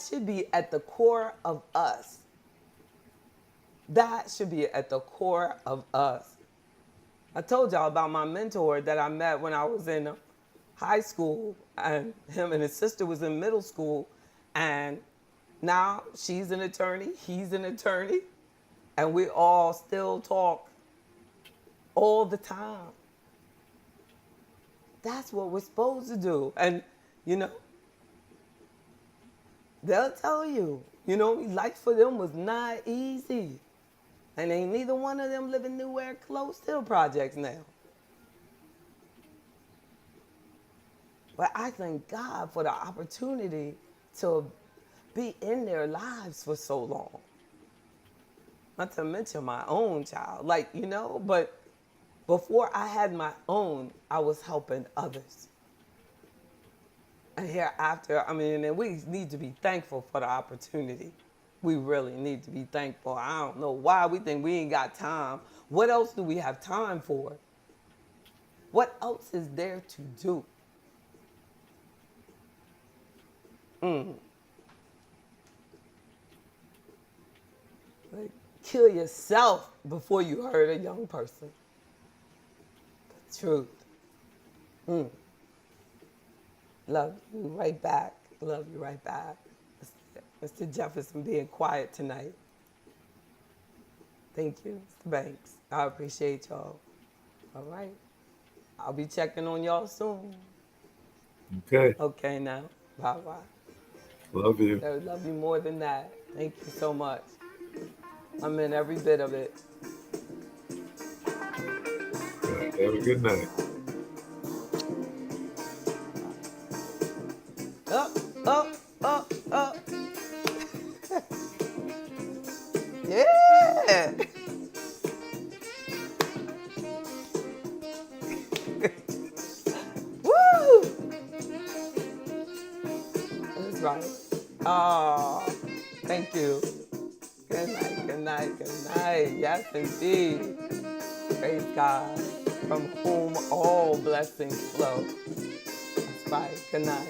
should be at the core of us. That should be at the core of us. I told y'all about my mentor that I met when I was in high school, and him and his sister was in middle school, and now she's an attorney, he's an attorney, and we all still talk all the time. That's what we're supposed to do. And, you know, they'll tell you, you know, life for them was not easy. And ain't neither one of them living nowhere close to the projects now. But I thank God for the opportunity to be in their lives for so long. Not to mention my own child, like, you know, but before I had my own, I was helping others. And hereafter, and we need to be thankful for the opportunity. We really need to be thankful. I don't know why we think we ain't got time. What else do we have time for? What else is there to do? Like, kill yourself before you hurt a young person. The truth. Love you right back. Love you right back. Mr. Jefferson being quiet tonight. Thank you, Mr. Banks. I appreciate y'all. All right. I'll be checking on y'all soon. Okay. Okay, now. Bye-bye. Love you. I love you more than that. Thank you so much. I'm in every bit of it. Right. Have a good night. Up, up, up, up. Yeah. Woo. That's right. Oh, thank you. Good night, good night, good night. Yes, indeed. Praise God, from whom all blessings flow. That's right. Good night.